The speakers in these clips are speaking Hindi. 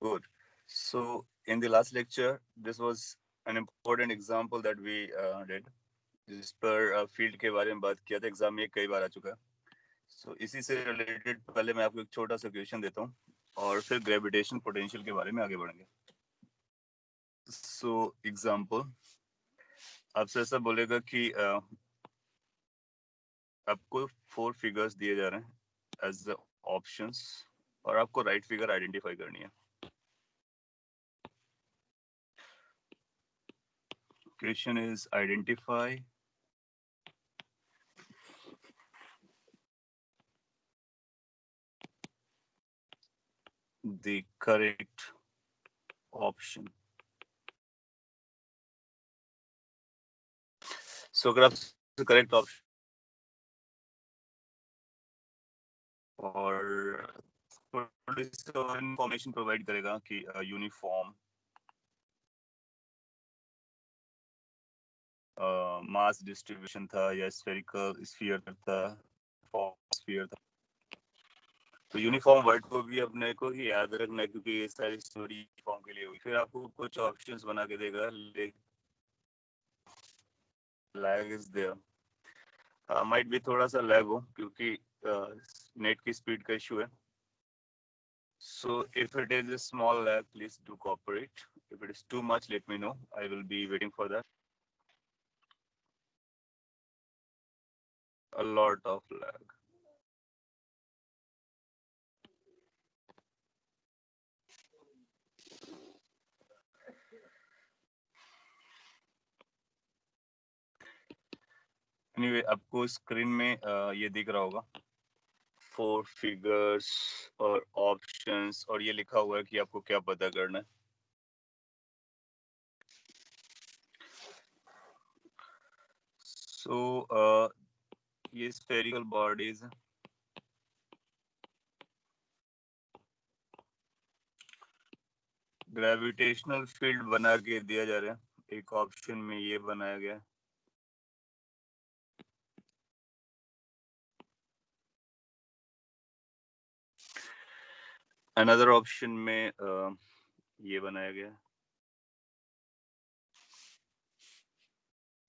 Good. So in the last lecture, this was an important example that we did, जिस पर फील्ड के बारे में बात किया था. एग्जाम में कई बार आ चुका है. सो इसी से रिलेटेड पहले मैं आपको एक छोटा सा क्वेश्चन देता हूँ और फिर ग्रेविटेशन पोटेंशियल के बारे में आगे बढ़ेंगे. सो एग्जाम्पल आपसे ऐसा बोलेगा कि आपको 4 फिगर्स दिए जा रहे हैं एज ऑप्शंस और आपको राइट फिगर आइडेंटिफाई करनी है. Question is identify the correct option. So अगर आपसे करेक्ट ऑप्शन और थोड़ी सी इंफॉर्मेशन प्रोवाइड करेगा कि यूनिफॉर्म मास डिस्ट्रीब्यूशन था या स्फेरिकल स्फीयर था, स्फीयर था. तो यूनिफॉर्म वर्ड को भी अपने को ही याद रखना है क्योंकि ये सारी स्टोरी यूनिफॉर्म के लिए हुई. फिर आपको कुछ ऑप्शंस बना के देगा. लैग इज देयर, माइट भी थोड़ा सा लैग हो क्योंकि नेट की स्पीड का इशू है. So if it is a small lag, please do cooperate. If it is too much, let me know. I will be waiting for that. A lot of lag. Anyway, आपको स्क्रीन में ये दिख रहा होगा 4 फिगर्स और ऑप्शंस और ये लिखा हुआ है कि आपको क्या पता करना है. So ये स्फेरिकल बॉडीज ग्रेविटेशनल फील्ड बना के दिया जा रहा है. एक ऑप्शन में ये बनाया गया है. अनदर ऑप्शन में ये बनाया गया.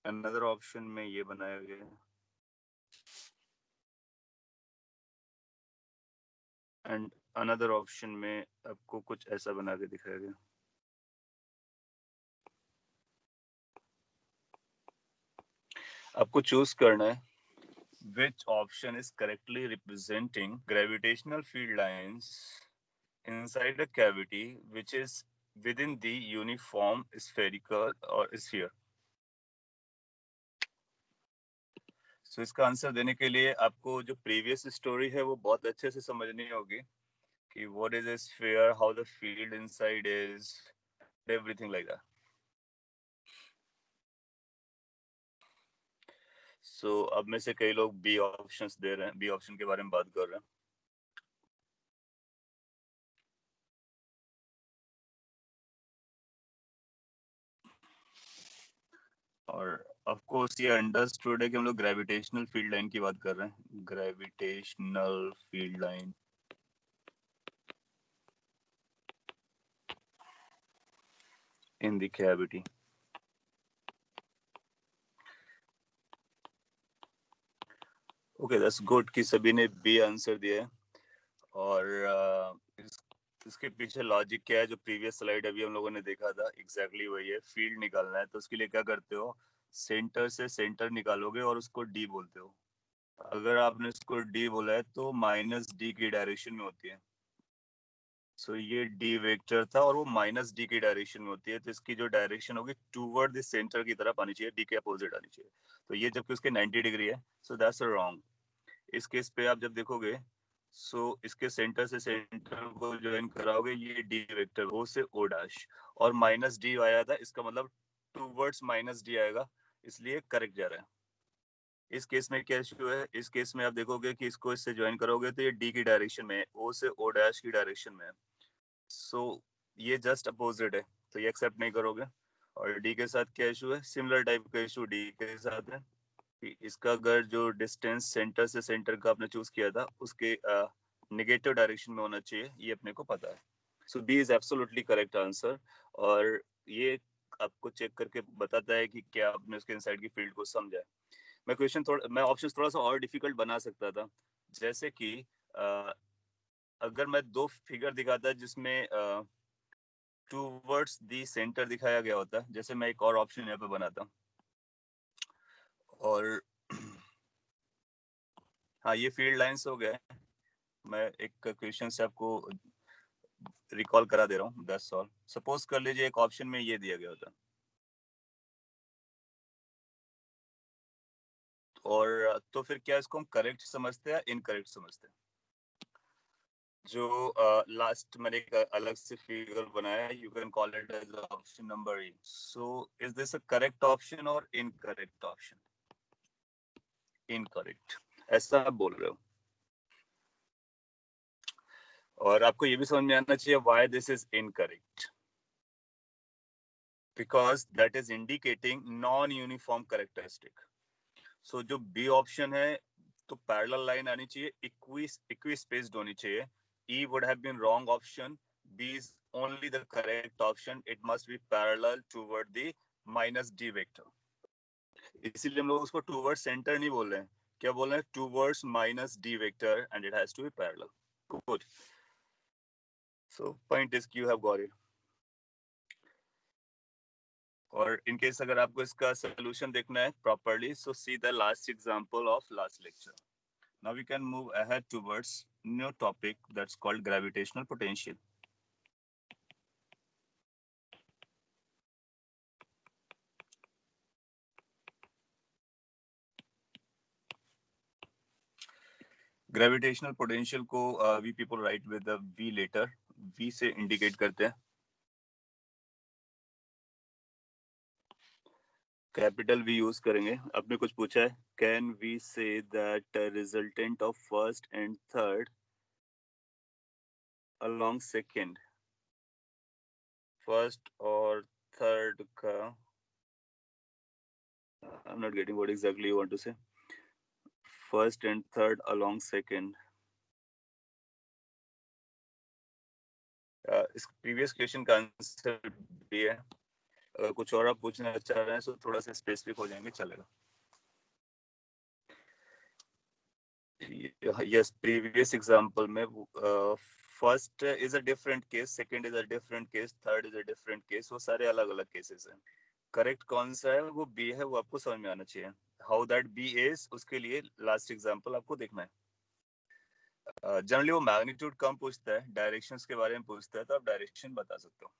अनदर ऑप्शन में ये बनाया गया. एंड अनदर ऑप्शन में आपको कुछ ऐसा बना के दिखाया गया. आपको चूज करना है which option is correctly representing gravitational field lines inside a cavity which is within the uniform spherical or sphere. So इसका आंसर देने के लिए आपको जो प्रीवियस स्टोरी है वो बहुत अच्छे से समझनी होगी कि what is a sphere, how the field inside is, everything like that. So अब में से कई लोग बी ऑप्शंस दे रहे हैं, बी ऑप्शन के बारे में बात कर रहे हैं. और ऑफ कोर्स ये अंडरस्टूड है कि हम लोग ग्रेविटेशनल फील्ड लाइन की बात कर रहे हैं. Gravitational field line in the cavity. Okay, that's good कि सभी ने बी आंसर दिया है. और इसके पीछे लॉजिक क्या है जो प्रीवियस स्लाइड अभी हम लोगों ने देखा था एग्जैक्टली वही है. फील्ड निकालना है तो उसके लिए क्या करते हो, सेंटर से सेंटर निकालोगे और उसको डी बोलते हो. अगर आपने उसको डी बोला है तो माइनस डी की डायरेक्शन में होती है. सो ये डी वेक्टर था और वो माइनस डी की डायरेक्शन में होती है. तो इसकी जो डायरेक्शन होगी टूवर्ड द सेंटर की तरफ आनी चाहिए, डी के अपोजिट आनी चाहिए. तो ये जबकि उसके 90 डिग्री है, सो दैट्स रॉन्ग. इस केस पे आप जब देखोगे सो इसके सेंटर से सेंटर को ज्वाइन कराओगे ये डी वेक्टर ओ से ओ डैश और माइनस डी आया था, इसका मतलब टूवर्ड्स माइनस डी आएगा, इसलिए करेक्ट जा रहा है. इस केस में क्या इशू है, इस केस में आप देखोगे कि इसको इससे ज्वाइन करोगे तो ये डी की डायरेक्शन में है, ओ से ओ डैश की डायरेक्शन में है. सो ये जस्ट अपोजिट है तो ये एक्सेप्ट नहीं करोगे. और डी के साथ क्या इशू है, सिमिलर टाइप का इशू डी के साथ है कि इसका अगर जो डिस्टेंस सेंटर से सेंटर का आपने चूज किया था उसके निगेटिव डायरेक्शन में होना चाहिए, ये अपने को पता है. So B is absolutely correct answer. और ये आपको चेक करके बताता है कि क्या आपने उसके इनसाइड की फील्ड को समझा है। मैं ऑप्शंस थोड़ा सा और डिफिकल्ट बना सकता था, जैसे कि अगर मैं दो फिगर दिखाता जिसमें टूवर्ड्स दी सेंटर दिखाया गया होता, जैसे मैं एक और ऑप्शन यहाँ पे बनाता और हाँ ये फील्ड लाइंस हो गए। मैं एक क्वेश्चन से आपको रिकॉल करा दे रहा हूँ, दैट्स ऑल। सपोज कर लीजिए एक ऑप्शन में ये दिया गया होता और तो फिर क्या इसको हम करेक्ट समझते हैं इनकरेक्ट समझते हैं? जो लास्ट मैंने एक अलग से फिगर बनाया है, you can call it as option number E. So is this a correct option और इनकरेक्ट ऑप्शन? इनकरेक्ट ऐसा आप बोल रहे हो। और आपको ये भी समझ में आना चाहिए why this is incorrect, because that is indicating non uniform characteristic. So जो बी ऑप्शन है तो पैरेलल लाइन आनी चाहिए, इक्वी स्पेस्ड होनी चाहिए। E would have been wrong option. B is only the correct option. It must be parallel toward the minus D vector. इसीलिए हम लोग उसको towards center नहीं बोल रहे हैं, क्या बोल रहे हैं? Towards minus D vector and it has to be parallel. Good. So point is you have got it. और in case अगर आपको इसका solution देखना है properly, so see the last example of last lecture. Now we can move ahead towards new topic that's called gravitational potential. Gravitational potential को we people write with the V letter, V से इंडिकेट करते हैं। कैपिटल वी यूज करेंगे। आपने कुछ पूछा है, can we say that resultant of first and third along second? First और थर्ड का I am not getting what exactly you want to say. First and third along second, इस प्रीवियस क्वेश्चन का आंसर भी है। अगर कुछ और आप पूछना चाह रहे हैं तो थोड़ा सा स्पेसिफिक हो जाएंगे, चलेगा। yes, previous example में first is a different case, second is a different case, third is a different case, वो सारे अलग अलग केसेस हैं। करेक्ट कौन सा है वो बी है, वो आपको समझ में आना चाहिए। हाउ दैट बी इज, उसके लिए लास्ट एग्जांपल आपको देखना है। जनरली वो मैग्नीट्यूड कम पूछता है, डायरेक्शंस के बारे में पूछता है, तो आप डायरेक्शन बता सकते हो।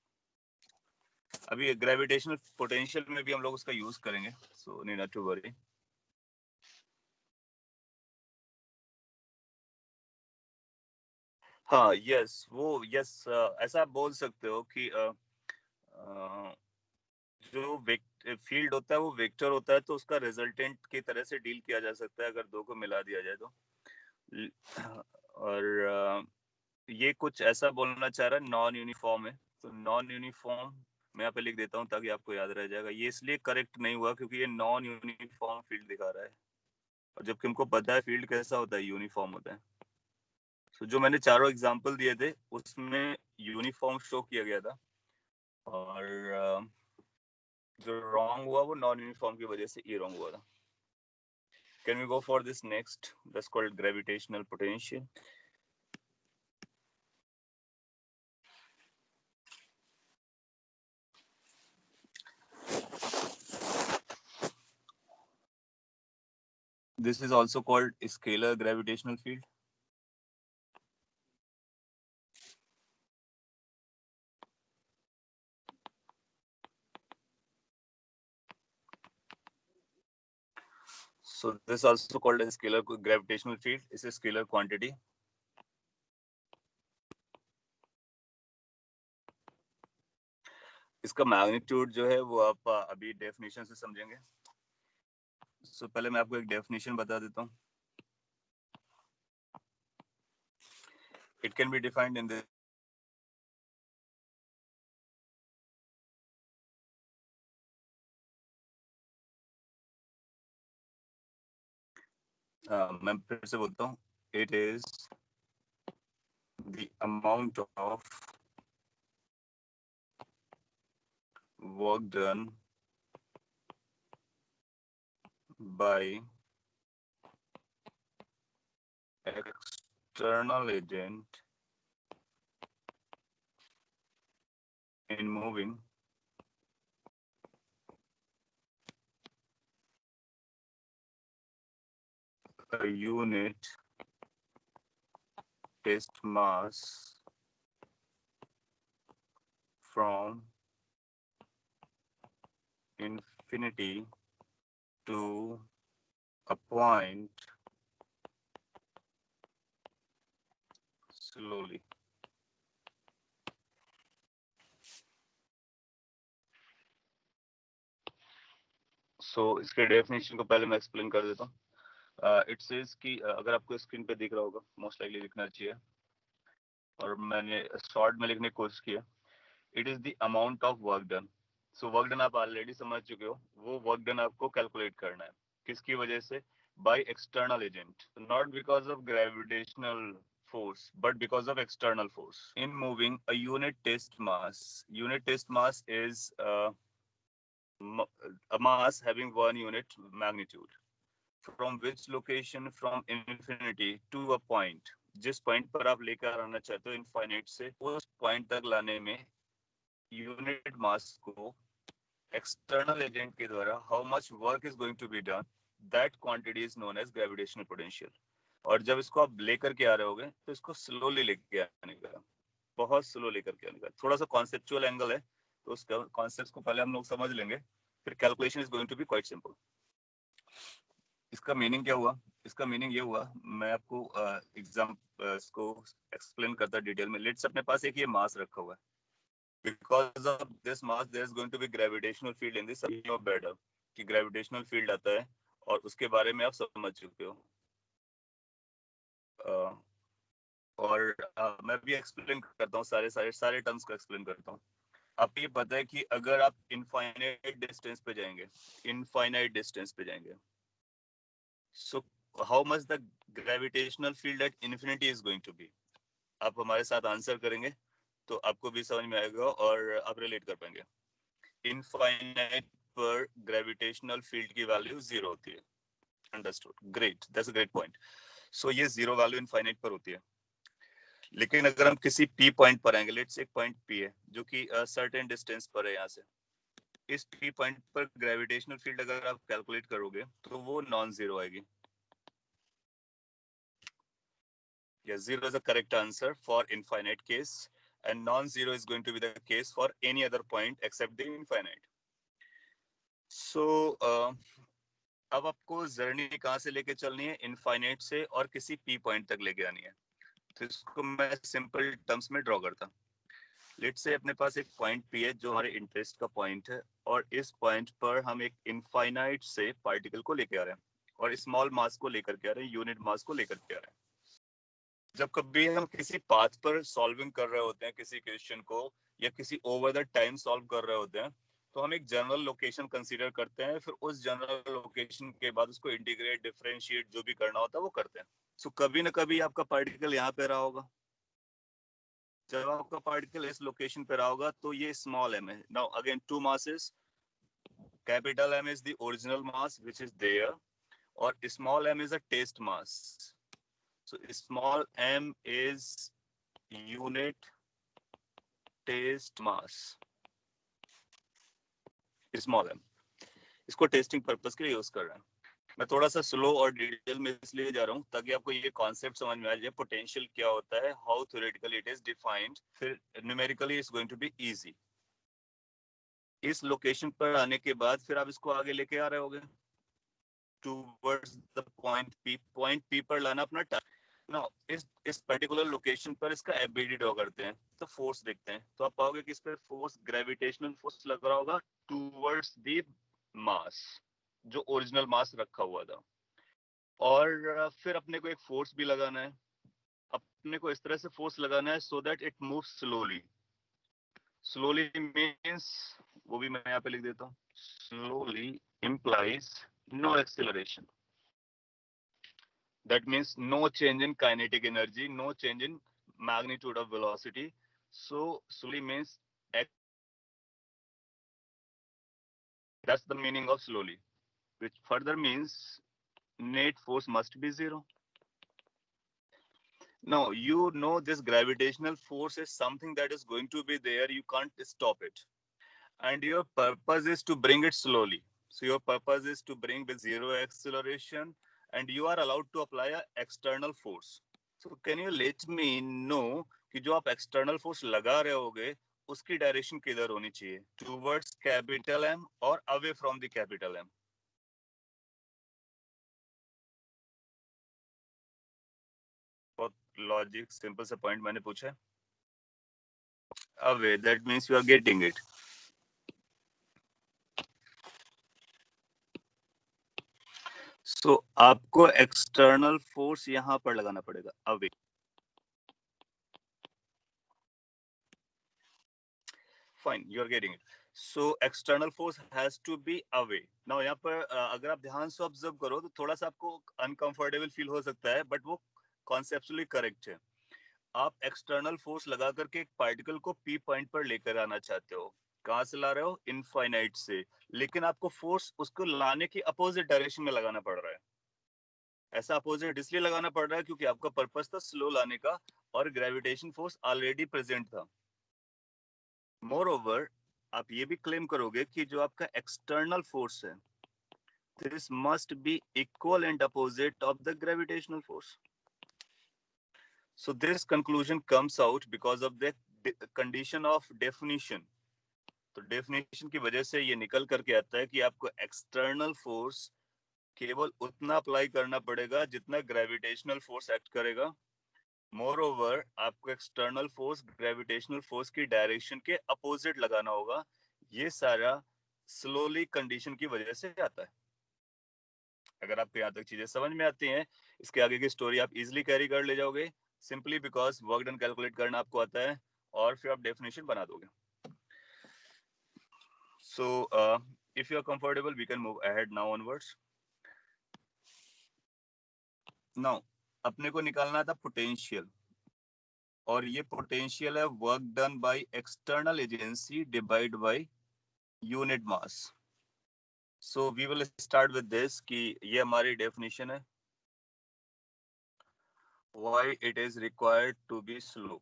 अभी ग्रेविटेशनल पोटेंशियल में भी हम लोग उसका यूज करेंगे, so need not to worry. हाँ यस, वो यस ऐसा आप बोल सकते हो कि जो फील्ड होता है वो वेक्टर होता है, तो उसका रिजल्टेंट की तरह से डील किया जा सकता है अगर दो को मिला दिया जाए तो। और ये कुछ ऐसा बोलना चाह रहा है नॉन यूनिफॉर्म है, तो नॉन यूनिफॉर्म मैं यहाँ पे लिख देता हूँ ताकि आपको याद रह जाएगा। ये इसलिए करेक्ट नहीं हुआ क्योंकि ये नॉन यूनिफॉर्म फील्ड दिखा रहा है, और जबकि हमको पता है फील्ड कैसा होता है, यूनिफॉर्म होता है। तो जो मैंने चारों एग्जाम्पल दिए थे उसमें यूनिफॉर्म शो किया गया था, और जो रॉन्ग हुआ वो नॉन यूनिफॉर्म की वजह से ये रॉन्ग हुआ था। Can we go for this next? That's called gravitational potential. This is also called scalar gravitational field. So this is also called a scalar gravitational field. It's a scalar quantity. इसका मैग्नीट्यूड जो है वो आप अभी डेफिनेशन से समझेंगे। So पहले मैं आपको एक डेफिनेशन बता देता हूँ। It can be defined in this. मैं फिर से बोलता हूँ, it is the amount of work done by external agent in moving a unit test mass from infinity to a point slowly. So इसके डेफिनेशन को पहले मैं एक्सप्लेन कर देता हूँ. इट सेज कि अगर आपको स्क्रीन पे दिख रहा होगा, मोस्ट लाइकली दिखना चाहिए, और मैंने शॉर्ट में लिखने की कोशिश किया. It is the amount of work done. So work done आप ऑलरेडी समझ चुके हो. वो वर्क डन आपको कैलकुलेट करना है. किसकी वजह से? By external agent, not because of gravitational force but because of external force in moving a unit test mass. Unit test mass is a mass having one unit magnitude from which location from infinity to a point. जिस पॉइंट पर आप लेकर आना चाहते हो इनफाइनाइट से उस पॉइंट तक लाने में यूनिट मास को एक्सटर्नल एजेंट के द्वारा how much work is going to be done, that quantity is known as gravitational potential. और जब इसको आप लेकर के आ रहे होगे तो इसको स्लोली लेके आने का, बहुत स्लो लेकर के आने का. थोड़ा सा कॉन्सेप्चुअल एंगल है, तो उस कॉन्सेप्ट को पहले हम लोग समझ लेंगे, फिर calculation is going to be quite simple. इसका मीनिंग क्या हुआ? इसका मीनिंग ये हुआ, मैं आपको एग्जाम इसको एक्सप्लेन करता डिटेल में. लेट्स अपने पास एक ये मास रखा हुआ है. Because of this mass there is going to be gravitational field in this of better कि gravitational field आता है, और उसके बारे में आप समझ चुके हो. और मैं भी एक्सप्लेन करता हूँ, सारे टर्म्स को एक्सप्लेन करता हूँ. आप ये पता है कि अगर आप इनफाइनाइट डिस्टेंस पे जाएंगे, so how much the gravitational field at infinity is going to be. आप हमारे साथ आंसर करेंगे तो आपको भी समझ में आएगा और आप रिलेट कर पाएंगे. इनफाइनाइट पर ग्रेविटेशनल फील्ड की वैल्यू 0 होती है. Understood, great, that's a great point. So ये 0 वैल्यू इनफाइनाइट पर होती है. लेकिन अगर हम किसी पी पॉइंट पर आएंगे, लेट्स एक पॉइंट पी है जो कि सर्टेन डिस्टेंस पर है यहाँ से. इस पी पॉइंट पर ग्रेविटेशनल फील्ड अगर आप कैलकुलेट करोगे तो वो नॉन जीरो आएगी. Yes, 0 is the correct answer for infinite case, and non-zero is going to be the case for any other point except the infinite. So, अब आपको जर्नी कहाँ से लेके चलनी है? इनफाइनाइट से और किसी पी पॉइंट तक लेके आनी है. तो इसको मैं सिंपल टर्म्स में ड्रॉ करता हूँ. लेट्स से अपने पास एक पॉइंट पी है जो हमारे इंटरेस्ट का पॉइंट है, और इस पॉइंट पर हम एक इनफाइनाइट से पार्टिकल को लेके आ रहे हैं और स्मॉल मास को लेकर के आ रहे हैं, यूनिट मास को लेकर के आ रहे हैं. जब कभी हम किसी पाथ पर सॉल्विंग कर रहे होते हैं किसी क्वेश्चन को, या किसी ओवर द टाइम सॉल्व कर रहे होते हैं, तो हम एक जनरल लोकेशन कंसीडर करते हैं. फिर उस जनरल लोकेशन के बाद उसको इंटीग्रेट, डिफरेंशिएट जो भी करना होता है वो करते हैं. सो कभी ना कभी आपका पार्टिकल यहाँ पे रहा होगा. जब आपका पार्टिकल इस लोकेशन पे रहा होगा तो ये स्मॉल एम है. Now again two masses, capital m is the original mass which is there, और small m is a test mass. So small m is unit test mass. Small m इसको टेस्टिंग पर्पस के लिए यूज कर रहे हैं. मैं थोड़ा सा स्लो और डिटेल में इसलिए जा रहा हूँ ताकि आपको ये कॉन्सेप्ट समझ में आ जाए. पोटेंशियल क्या होता है, how theoretically it is defined, फिर numerically it's going to be easy. इस लोकेशन पर आने के बाद फिर आप इसको आगे लेके आ रहे होगे towards the point P. Point P पर लाना अपना टारगेट. ना इस पर्टिकुलर लोकेशन पर इसका एबिलिटी ड्रॉ करते हैं तो फोर्स देखते हैं, तो आप पाओगे कि इस पर फोर्स, ग्रेविटेशनल फोर्स लग रहा होगा टूवर्ड्स द मास जो ओरिजिनल मास रखा हुआ था. और फिर अपने को एक फोर्स भी लगाना है. अपने को इस तरह से फोर्स लगाना है so that it move slowly. Slowly means, वो भी मैं यहाँ पे लिख देता हूँ, slowly implies no acceleration. That means no change in kinetic energy, no change in magnitude of velocity. So slowly means That's the meaning of slowly, which further means net force must be zero. Now, you know this gravitational force is something that is going to be there. You can't stop it. And your purpose is to bring it slowly. So your purpose is to bring with zero acceleration, and you are allowed to apply a external force. So can you let me know कि जो आप external force लगा रहे होगे उसकी डायरेक्शन किधर होनी चाहिए, towards capital M और away from the capital M? बहुत लॉजिक सिंपल सा पॉइंट मैंने पूछा है. Away, that means you are getting it. So आपको एक्सटर्नल फोर्स यहाँ पर लगाना पड़ेगा, away. Fine, you are getting it. So external force has to be away. Now यहाँ पर अगर आप ध्यान से ऑब्जर्व करो तो थोड़ा सा आपको अनकंफर्टेबल फील हो सकता है, बट वो कॉन्सेप्चुअली करेक्ट है. आप एक्सटर्नल फोर्स लगा करके एक पार्टिकल को पी पॉइंट पर लेकर आना चाहते हो. कहाँ से ला रहे हो? इनफाइनाइट से. लेकिन आपको फोर्स उसको लाने की अपोजिट डायरेक्शन में लगाना पड़ रहा है. ऐसा अपोजिट इसलिए लगाना पड़ रहा है क्योंकि आपका पर्पस था स्लो लाने का और ग्रेविटेशन फोर्स ऑलरेडी प्रेजेंट था. मोर ओवर आप ये भी क्लेम करोगे कि जो आपका एक्सटर्नल फोर्स है, this must be equal and opposite of the gravitational force. So this conclusion comes out because of the condition of definition. तो डेफिनेशन की वजह से ये निकल करके आता है कि आपको एक्सटर्नल फोर्स केवल उतना अप्लाई करना पड़ेगा जितना ग्रेविटेशनल फोर्स एक्ट करेगा. मोर ओवर आपको एक्सटर्नल फोर्स ग्रेविटेशनल फोर्स की डायरेक्शन के अपोजिट लगाना होगा. ये सारा स्लोली कंडीशन की वजह से आता है. अगर आपको यहाँ तक चीजें समझ में आती हैं, इसके आगे की स्टोरी आप इजिली कैरी कर ले जाओगे, simply because work done calculate करना आपको आता है और फिर आप डेफिनेशन बना दोगे. So if you are comfortable we can move ahead now onwards. Now अपने को निकालना था पोटेंशियल, और ये पोटेंशियल है work done by external agency divide by unit mass. So we will start with this कि ये हमारी डेफिनेशन है. Why it is required to be slow.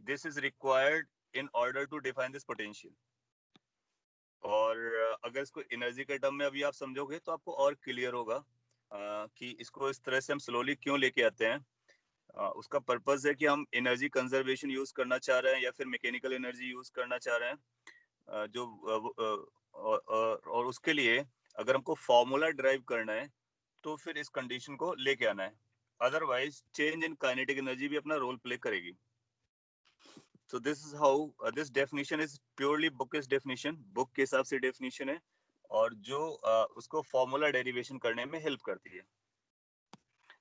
This is required in order to define this potential. और अगर इसको एनर्जी के टर्म में अभी आप समझोगे तो आपको और क्लियर होगा कि इसको इस तरह से हम स्लोली क्यों लेके आते हैं. उसका पर्पस है कि हम एनर्जी कंजर्वेशन यूज करना चाह रहे हैं या फिर मैकेनिकल एनर्जी यूज करना चाह रहे हैं. और उसके लिए अगर हमको फॉर्मूला ड्राइव करना है तो फिर इस कंडीशन को लेके आना है. Otherwise change in kinetic energy भी अपना रोल प्ले करेगी. So this is how this definition is purely bookish definition. Book के हिसाब से डेफिनेशन है और जो उसको फॉर्मूला डेरिवेशन करने में हेल्प करती है.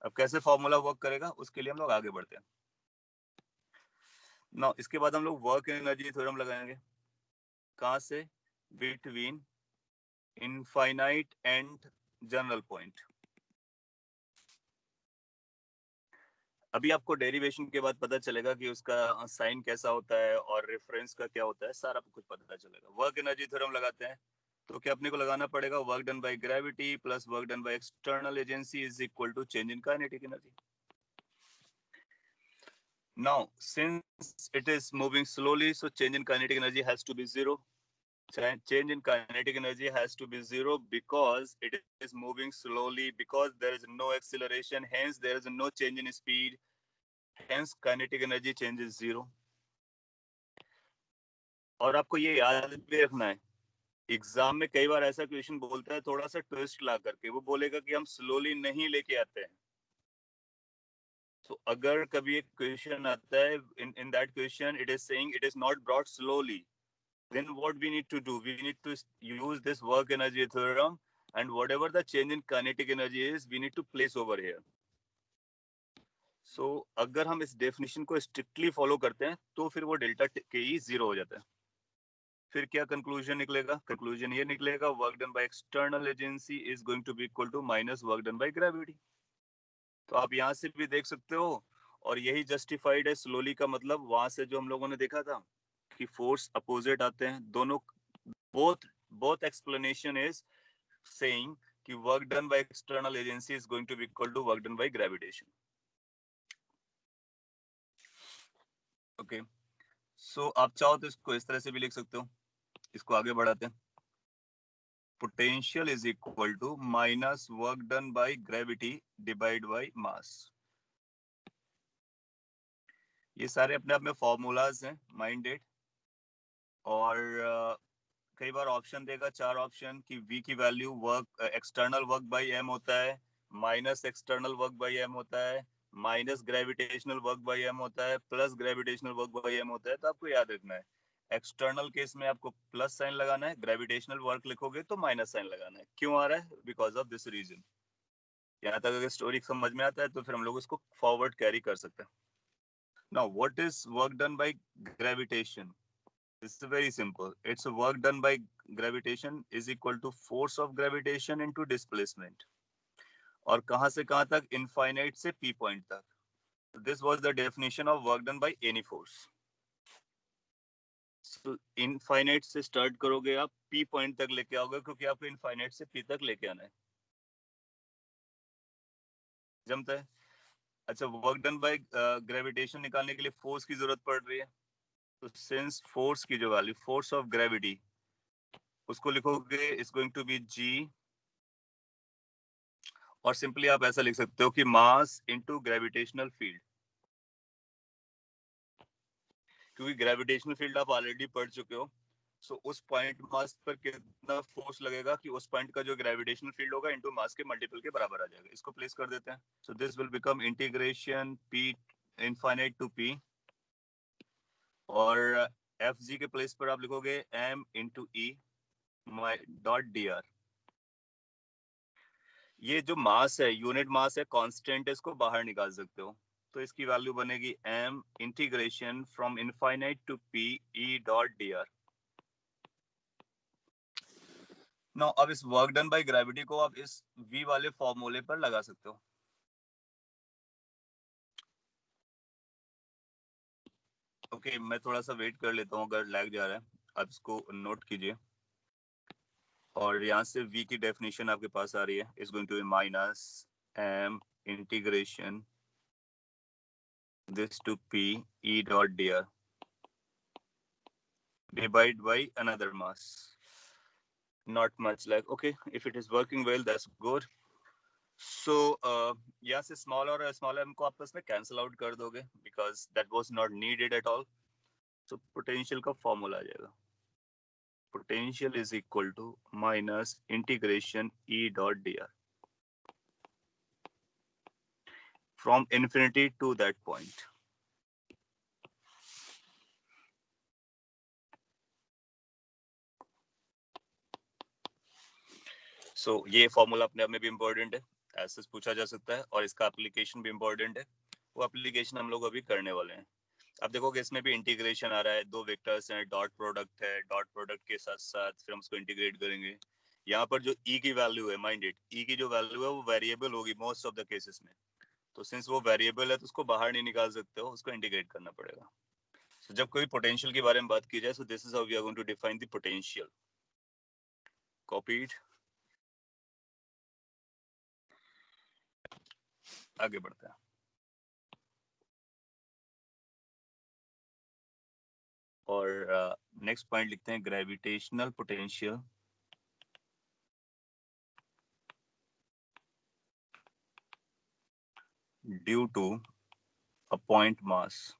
अब कैसे फॉर्मूला वर्क करेगा उसके लिए हम लोग आगे बढ़ते हैं. नाउ इसके बाद हम लोग वर्क एनर्जी थ्योरम लगाएंगे. कहाँ से? Between infinite and general point. अभी आपको डेरिवेशन के बाद पता चलेगा कि उसका साइन कैसा होता है और रेफरेंस का क्या होता है, सारा कुछ पता चलेगा. वर्क एनर्जी थ्योरम लगाते हैं तो क्या अपने को लगाना पड़ेगा? Work done by gravity plus work done by external agency is equal to change in kinetic energy. Now since it is moving slowly so change in kinetic energy has to be zero. Change in kinetic energy has to be zero because it is moving slowly, because there is no acceleration, hence there is no change in speed, hence kinetic energy change is zero. और आपको ये याद भी रखना है, एग्जाम में कई बार ऐसा क्वेश्चन बोलता है थोड़ा सा ट्विस्ट ला करके, वो बोलेगा कि हम स्लोली नहीं लेके आते हैं. तो अगर कभी एक क्वेश्चन आता है in that question it is saying it is not brought slowly, then what we need to do, we need to use this work energy theorem and whatever the change in kinetic energy is we need to place over here. So अगर हम इस डेफिनेशन को स्ट्रिक्टली फॉलो करते हैं तो फिर वो डेल्टा के ई जीरो हो जाता है. फिर क्या कंक्लूजन निकलेगा? कंक्लूजन ये निकलेगा work done by external agency is going to be equal to minus work done by gravity. तो आप यहाँ से भी देख सकते हो और यही जस्टिफाइड है स्लोली का मतलब. वहां से जो हम लोगों ने देखा था कि फोर्स अपोजिट आते हैं, दोनों both both explanation is saying कि work done by external agency is going to be equal to work done by gravitation. Okay, so आप चाहो तो इसको इस तरह से भी लिख सकते हो. इसको आगे बढ़ाते हैं. Potential is equal to minus work done by gravity divided by mass. ये सारे अपने आप में फॉर्मूलाज हैं माइंडेड. और कई बार ऑप्शन देगा 4 ऑप्शन कि v की value work external work by m होता है, minus external work by m होता है, minus gravitational work by m होता है, plus gravitational work by m होता है. तो आपको याद रखना है एक्सटर्नल केस में आपको प्लस साइन लगाना है, ग्रेविटेशनल वर्क लिखोगे तो माइनस साइन लगाना है. क्यों आ रहा है? Because of this reason. यहाँ तक अगर स्टोरी समझ में आता है तो फिर हम लोग इसको फॉरवर्ड कैरी कर सकते हैं. Now what is work done bye gravitation? It's very simple. It's a work done by gravitation is equal to force of gravitation into displacement. और कहाँ से कहाँ तक? Infinite से P point तक. So this was the definition of work done by any force. So infinite से start करोगे आप P point तक लेके आओगे क्योंकि आपको infinite से P तक लेके आना है. जमता है? अच्छा, work done by gravitation निकालने के लिए force की जरूरत पड़ रही है. तो since force की जो value, force of gravity, उसको लिखोगे is going to be G. और सिंपली आप ऐसा लिख सकते हो कि मास इनटू ग्रेविटेशनल फील्ड. क्योंकि ग्रेविटेशनल फील्ड आप ऑलरेडी पढ़ चुके हो. सो उस पॉइंट मास पर कितना फोर्स लगेगा कि उस पॉइंट का जो ग्रेविटेशनल फील्ड होगा इनटू मास के मल्टीपल के बराबर आ जाएगा. इसको प्लेस कर देते हैं. So this will become integration p infinite to p. और एफ जी के प्लेस पर आप लिखोगे m into E dot D R. ये जो मास है, यूनिट मास है, कांस्टेंट है, इसको बाहर निकाल सकते हो. तो इसकी वैल्यू बनेगी m integration from infinite to p e dot D R. Now अब इस वर्क डन बाय ग्रेविटी को आप इस v वाले फॉर्मूले पर लगा सकते हो. ओके, मैं थोड़ा सा वेट कर लेता हूँ अगर लैग जा रहा है. आप इसको नोट कीजिए. और यहाँ से v की डेफिनेशन आपके पास आ रही है. Is going to be minus m integration this to p e dot dr divided by another mass. Not much like, okay, if it is working well, that's good. So यहाँ से small और small m को आपस में cancel out कर दोगे because that was not needed at all. So potential का formula आ जाएगा. Potential is equal to minus integration e dot dr from infinity to that point. So ये फॉर्मूला अपने आप में भी इम्पोर्टेंट है, ऐसे पूछा जा सकता है. और इसका एप्लीकेशन भी इम्पोर्टेंट है. वो एप्लीकेशन हम लोग अभी करने वाले हैं. अब देखोगे इसमें भी इंटीग्रेशन आ रहा है. 2 वेक्टर्स हैं, डॉट प्रोडक्ट है. डॉट प्रोडक्ट के साथ साथ फिर हम उसको इंटीग्रेट करेंगे. यहाँ पर जो ई की वैल्यू है, माइंड इट, ई की जो वैल्यू है वो वेरिएबल होगी मोस्ट ऑफ द केसेस में. तो सिंस वो वेरिएबल है तो उसको बाहर नहीं निकाल सकते हो, उसको इंटीग्रेट करना पड़ेगा. So, जब कोई पोटेंशियल के बारे में बात की जाए, so this is how we are going to define the potential. Copied. आगे बढ़ते हैं. और नेक्स्ट पॉइंट लिखते हैं gravitational potential due to a point mass.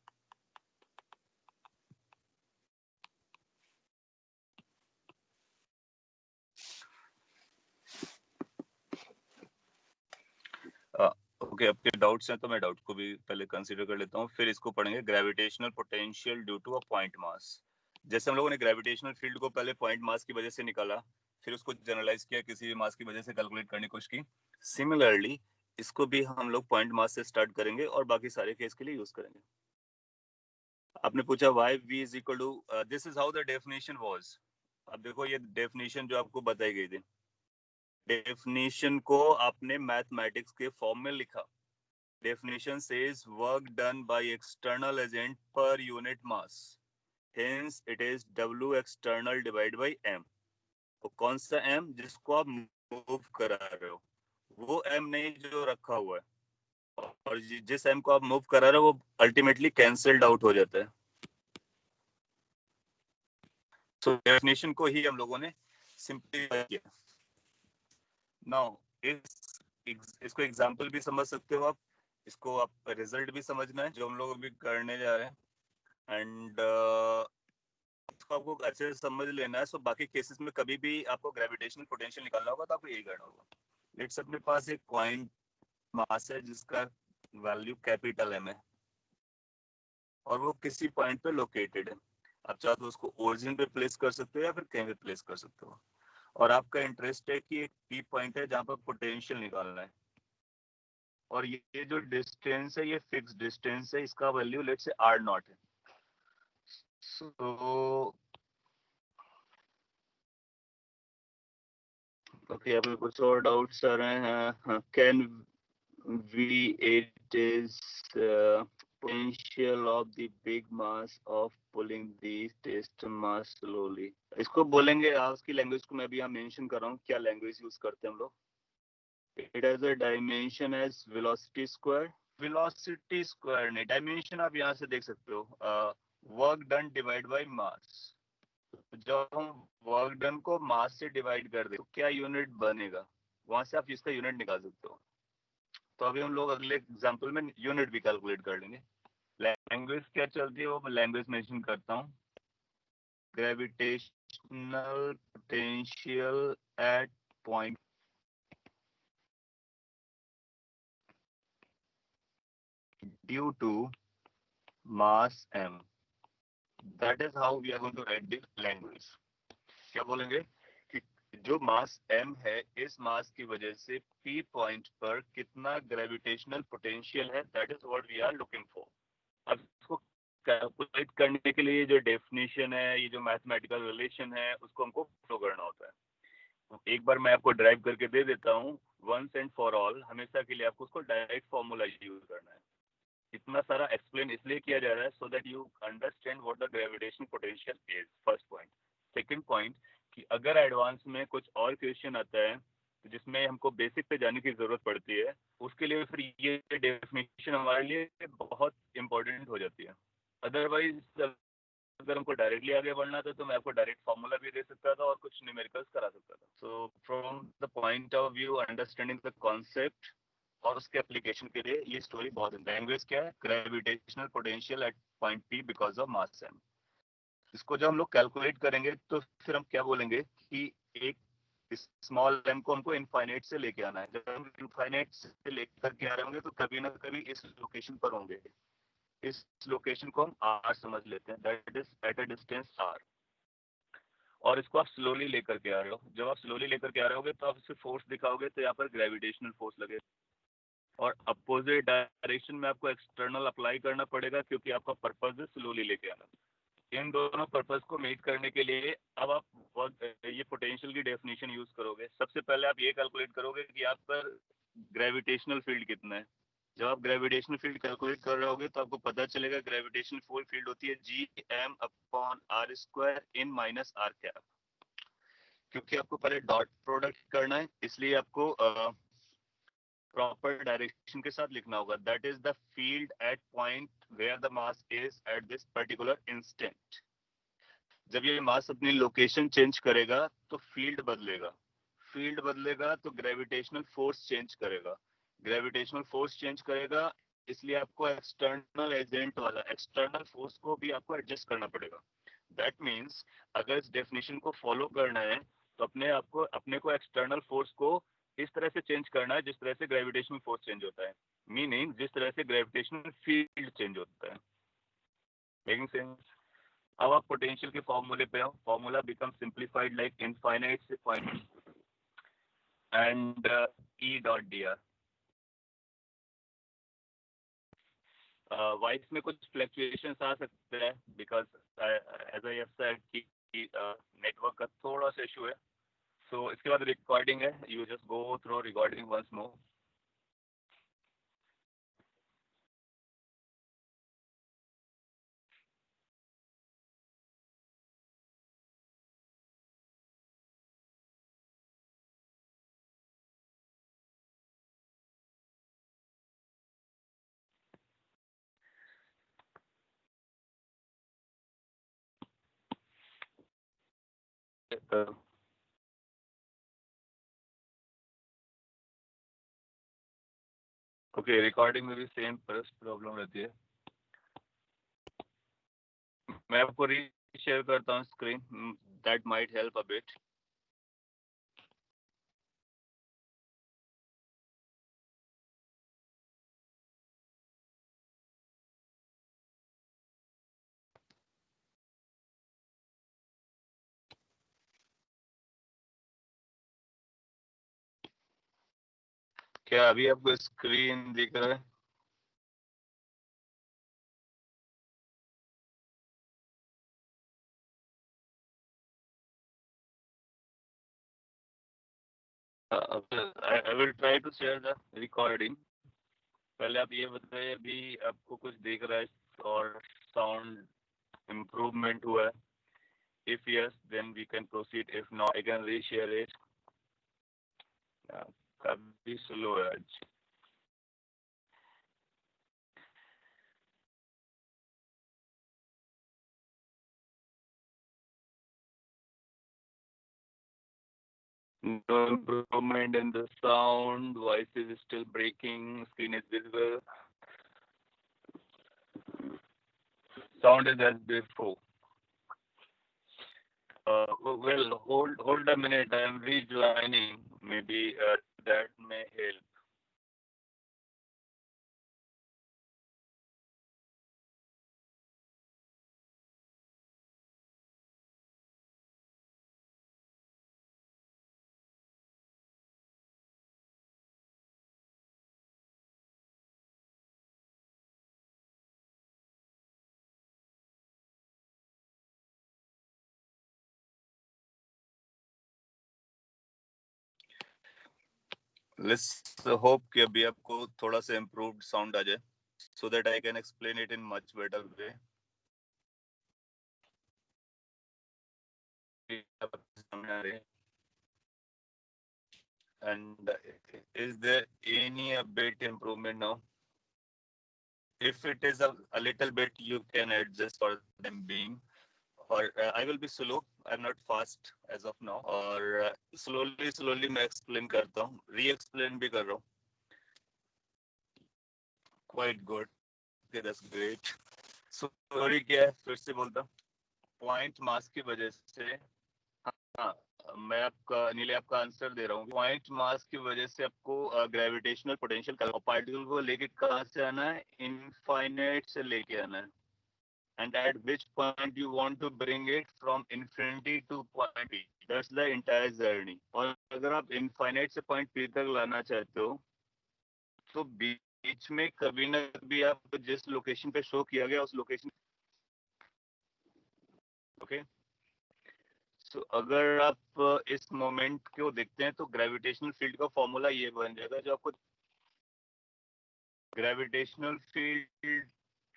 Okay, आपके डाउट्स हैं तो मैं डाउट को भी पहले कंसीडर कर लेता हूँ, फिर इसको पढ़ेंगे. Gravitational potential due to a point mass. जैसे हम लोगों ने ग्रेविटेशनल फील्ड को पहले पॉइंट मास की वजह से निकाला, फिर उसको जनरलाइज किया, किसी भी मास की वजह से कैलकुलेट करने की कोशिश की. सिमिलरली इसको भी हम लोग पॉइंट मास से स्टार्ट करेंगे और बाकी सारे केस के लिए यूज करेंगे. आपने पूछा why v is equal to, this is how the definition was. अब देखो ये डेफिनेशन जो आपको बताई गई थी, डेफिनेशन को आपने मैथमेटिक्स के फॉर्म में लिखा. Definition says work done by external agent per unit mass. Hence, it is W external divided by M. वो कौन सा m जिसको आप मूव करा रहे हो, वो m नहीं जो रखा हुआ है, और जिस m को आप मूव करा रहे हो वो अल्टीमेटली कैंसल्ड आउट हो जाता है। तो डेफिनेशन को ही हम लोगों ने सिंपलीफाई किया। नाउ इसको एग्जांपल भी समझ सकते हो आप, इसको आप रिजल्ट भी समझना है जो हम लोग अभी करने जा रहे हैं, एंड इसको आपको अच्छे से समझ लेना है। सो बाकी केसेस में कभी भी आपको ग्रेविटेशनल पोटेंशियल निकालना होगा तो आपको यही करना होगा। लेट्स अपने पास एक कॉइन मास है जिसका वैल्यू कैपिटल एम है और वो किसी पॉइंट पे लोकेटेड है। आप चाहो तो उसको ओरिजिन पे प्लेस कर सकते हो या फिर कहीं पे प्लेस कर सकते हो, और आपका इंटरेस्ट है कि एक पी पॉइंट है जहाँ पर पोटेंशियल निकालना है, और ये जो डिस्टेंस है ये फिक्स डिस्टेंस है, इसका value let's say R naught है। सो ओके, यहाँ पे कुछ और डाउट्स आ रहे हैं। Can we it is potential of the big mass of pulling the test mass slowly। इसको बोलेंगे, उसकी लैंग्वेज को मैं भी यहाँ मेंशन कर रहा हूँ, क्या लैंग्वेज यूज करते हैं हम लोग। It has a dimension as velocity square. Velocity square नहीं, डायमेंशन आप यहाँ से देख सकते हो, work done divide by mass. जब हम वर्क डन को मास से डिवाइड कर दे तो क्या यूनिट बनेगा, वहां से आप इसका यूनिट निकाल सकते हो। तो अभी हम लोग अगले एग्जांपल में यूनिट भी कैलकुलेट कर लेंगे। लैंग्वेज क्या चलती है वो मैं लैंग्वेज मेंशन करता हूँ। Gravitational potential at point due to mass m, that is how we are going to write the language. क्या बोलेंगे कि जो मास m है, इस मास की वजह से p पॉइंट पर कितना ग्रेविटेशनल पोटेंशियल है, that is what we are looking for. अब इसको कैलकुलेट करने के लिए जो डेफिनेशन है, ये जो मैथमेटिकल रिलेशन है, उसको हमको फॉलो करना होता है। एक बार मैं आपको ड्राइव करके दे देता हूँ, वंस एंड फॉर ऑल, हमेशा के लिए आपको उसको डायरेक्ट फॉर्मूला यूज करना है। इतना सारा एक्सप्लेन इसलिए किया जा रहा है so that you understand what the gravitational potential is, first point. Second point कि अगर एडवांस में कुछ और क्वेश्चन आता है तो जिसमें हमको बेसिक पे जाने की जरूरत पड़ती है, उसके लिए फिर ये डेफिनेशन हमारे लिए बहुत इंपॉर्टेंट हो जाती है। अदरवाइज अगर हमको डायरेक्टली आगे बढ़ना था तो मैं आपको डायरेक्ट फॉर्मूला भी दे सकता था और कुछ न्यूमेरिकल्स करा सकता था। So from the point of view understanding the concept और उसके एप्लीकेशन के लिए ये स्टोरी बहुत है। लैंग्वेज क्या है, gravitational potential at point P because of mass m। इसको जब हम लोग कैलकुलेट करेंगे तो फिर हम क्या बोलेंगे कि एक स्मॉल m को हमको इनफाइनाइट से लेके आना है। जब हम इनफाइनाइट से लेकर के आ रहे होंगे तो कभी ना कभी इस लोकेशन पर होंगे। इस लोकेशन को हम r समझ लेते हैं, that is at a distance r। और इसको आप स्लोली लेकर के आ रहे हो, जब आप स्लोली लेकर के आ रहे होगे तो आप इसे फोर्स दिखाओगे तो यहाँ पर ग्रेविटेशनल फोर्स लगे, और अपोजिट डायरेक्शन में आपको एक्सटर्नल अप्लाई करना पड़ेगा क्योंकि आपका पर्पज है स्लोली लेके आना। इन दोनों पर्पज को मीट करने के लिए अब आप ये पोटेंशियल की डेफिनेशन यूज करोगे। सबसे पहले आप ये कैलकुलेट करोगे कि आप पर ग्रेविटेशनल फील्ड कितना है। जब आप ग्रेविटेशनल फील्ड कैलकुलेट कर रहे होगे तो आपको पता चलेगा ग्रेविटेशनल फील्ड होती है Gm/r² इन माइनस r कैप। क्योंकि आपको पहले डॉट प्रोडक्ट करना है इसलिए आपको प्रॉपर डायरेक्शन के साथ लिखना होगा। That is the field at point where the mass is at this particular instant. जब ये मास अपनी लोकेशन चेंज करेगा तो फील्ड बदलेगा, फील्ड बदलेगा तो ग्रेविटेशनल फोर्स चेंज करेगा, ग्रेविटेशनल फोर्स चेंज करेगा, इसलिए आपको एक्सटर्नल एजेंट वाला एक्सटर्नल फोर्स को भी आपको एडजस्ट करना पड़ेगा। दैट मीन्स अगर इस डेफिनेशन को फॉलो करना है तो अपने को एक्सटर्नल फोर्स को इस तरह से चेंज करना है जिस तरह से ग्रेविटेशनल फोर्स चेंज होता है, मीनिंग जिस तरह से ग्रेविटेशनल फील्ड चेंज होता है। Making sense? अब आप पोटेंशियल के फॉर्मूले पे आओ। Formula become simplified like infinite से point and E dot D R. Vibes में कुछ फ्लक्चुएशंस आ सकते हैं because as I have said कि नेटवर्क का थोड़ा सा इशू है। सो इसके बाद रिकॉर्डिंग है, you just go through recording once more. Okay, recording में भी सेम प्रॉब्लम रहती है। मैं आपको रीशेयर करता हूँ screen, that might help a bit. क्या अभी आपको स्क्रीन दिख रहा है? I will try to share the recording. पहले आप ये बताइए, अभी आपको कुछ दिख रहा है और साउंड इम्प्रूवमेंट हुआ है? If yes, then we can proceed. If not, I can reshare it. काफी स्लो है आज। No improvement in the sound. Voice is still breaking. Screen is visible. Sound is as before. Well, hold a minute. I am rejoining. Maybe that may help. Let's hope कि अभी आपको थोड़ा सा improved sound आ जाए, so that I can explain it in much better way. And is there any a bit improvement now? If it is a little bit, you can adjust for them being. Or I will be slow. I'm not fast as of now. और slowly मैं explain करता हूँ, re-explain भी कर रहा हूँ. Quite good. Okay, that's great. So sorry क्या है, फिर से बोलता हूँ. Point mass की वजह से, हाँ, मैं आपका नीले आपका आंसर दे रहा हूँ। पॉइंट मास की वजह से आपको ग्रेविटेशनल पोटेंशियल पार्टिकल को लेके कहाँ से आना है? इनफाइनाइट से लेके आना है। And at which point you want to bring it from infinity to point B, that's the entire journey. और अगर आप इनफाइनाइट से पॉइंट पी तक लाना चाहते हो तो बीच में कभी ना कभी आप जिस लोकेशन पे शो किया गया उस लोकेशन, ओके। तो अगर आप इस मोमेंट को देखते हैं तो ग्रेविटेशनल फील्ड का फॉर्मूला ये बन जाएगा, जो आपको ग्रेविटेशनल फील्ड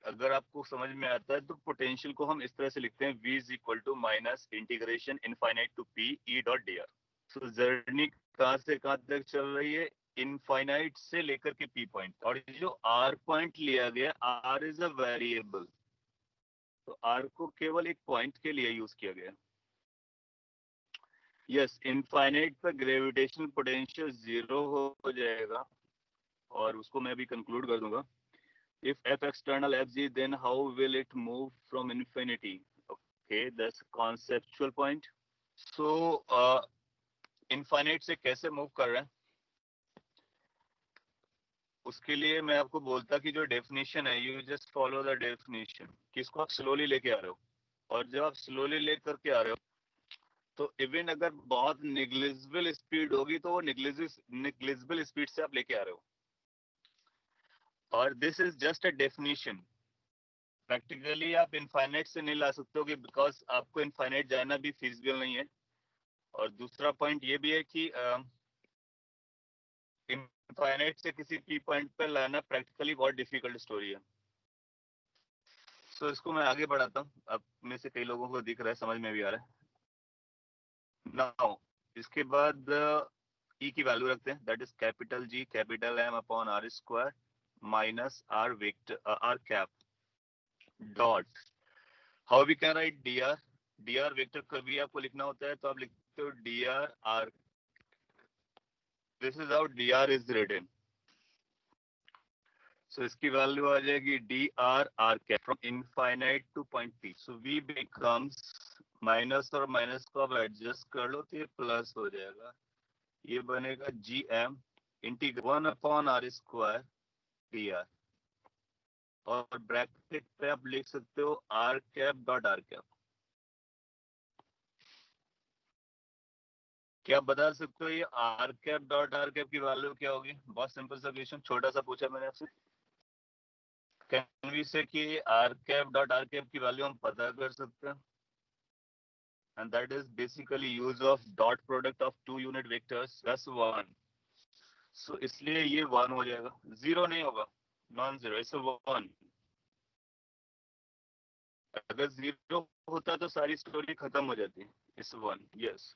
अगर आपको समझ में आता है तो पोटेंशियल को हम इस तरह से लिखते हैं, v is equal to minus integration infinite to p e dot D R. तो जर्नी कहाँ से कहाँ तक चल रही है? इनफाइनाइट से लेकर के p पॉइंट। और जो r पॉइंट लिया गया, r इज अ वेरिएबल, तो r को केवल एक पॉइंट के लिए यूज किया गया। यस, इनफाइनाइट पर ग्रेविटेशनल पोटेंशियल जीरो हो जाएगा और उसको मैं अभी कंक्लूड कर दूंगा। If f external fg, then how will it move from infinity? Okay, that's conceptual point. So infinite से कैसे मूव कर रहे हैं, उसके लिए मैं आपको बोलता कि जो डेफिनेशन है, you just follow the definition, कि इसको आप स्लोली लेके आ रहे हो। और जब आप स्लोली लेकर के आ रहे हो तो इवन अगर बहुत निग्लिजिबल स्पीड होगी तो वो निग्लिजिबल स्पीड से आप लेके आ रहे हो। और this is just a definition. Practically आप इनफाइनाइट से नहीं ला सकते हो कि बिकॉज आपको इनफाइनाइट जाना भी फिजिबल नहीं है। और दूसरा पॉइंट ये भी है कि इनफाइनाइट से किसी पी पॉइंट पर लाना प्रैक्टिकली बहुत डिफिकल्ट स्टोरी है। सो इसको मैं आगे बढ़ाता हूँ, अब में से कई लोगों को दिख रहा है, समझ में भी आ रहा है। नाउ इसके बाद ई की वैल्यू रखते हैं, that is capital G capital M upon R square minus R vector R cap dot, how we can write D R? dr vector कभी आपको लिखना होता है तो आप लिखते हो dr r. This is how dr is written. So इसकी वैल्यू आ जाएगी dr r cap from infinite to point p. So v becomes minus और माइनस को आप एडजस्ट कर लो तो ये प्लस हो जाएगा. ये बनेगा gm इंटीग्रल 1/r² dr. और ब्रैकेट पे आप लिख सकते हो r cap dot r cap. क्या आप बता सकते हो ये r cap dot r cap की वैल्यू क्या होगी? बहुत सिंपल सा क्वेश्चन, छोटा सा पूछा मैंने आपसे. कैन वी से कि r cap dot r cap की वैल्यू हम पता कर सकते हैं, and that is basically use of dot product of two unit vectors plus 1. So इसलिए ये 1 हो जाएगा, 0 नहीं होगा, नॉन जीरो. इट्स 1. अगर 0 होता तो सारी स्टोरी खत्म हो जाती. इट्स 1. यस.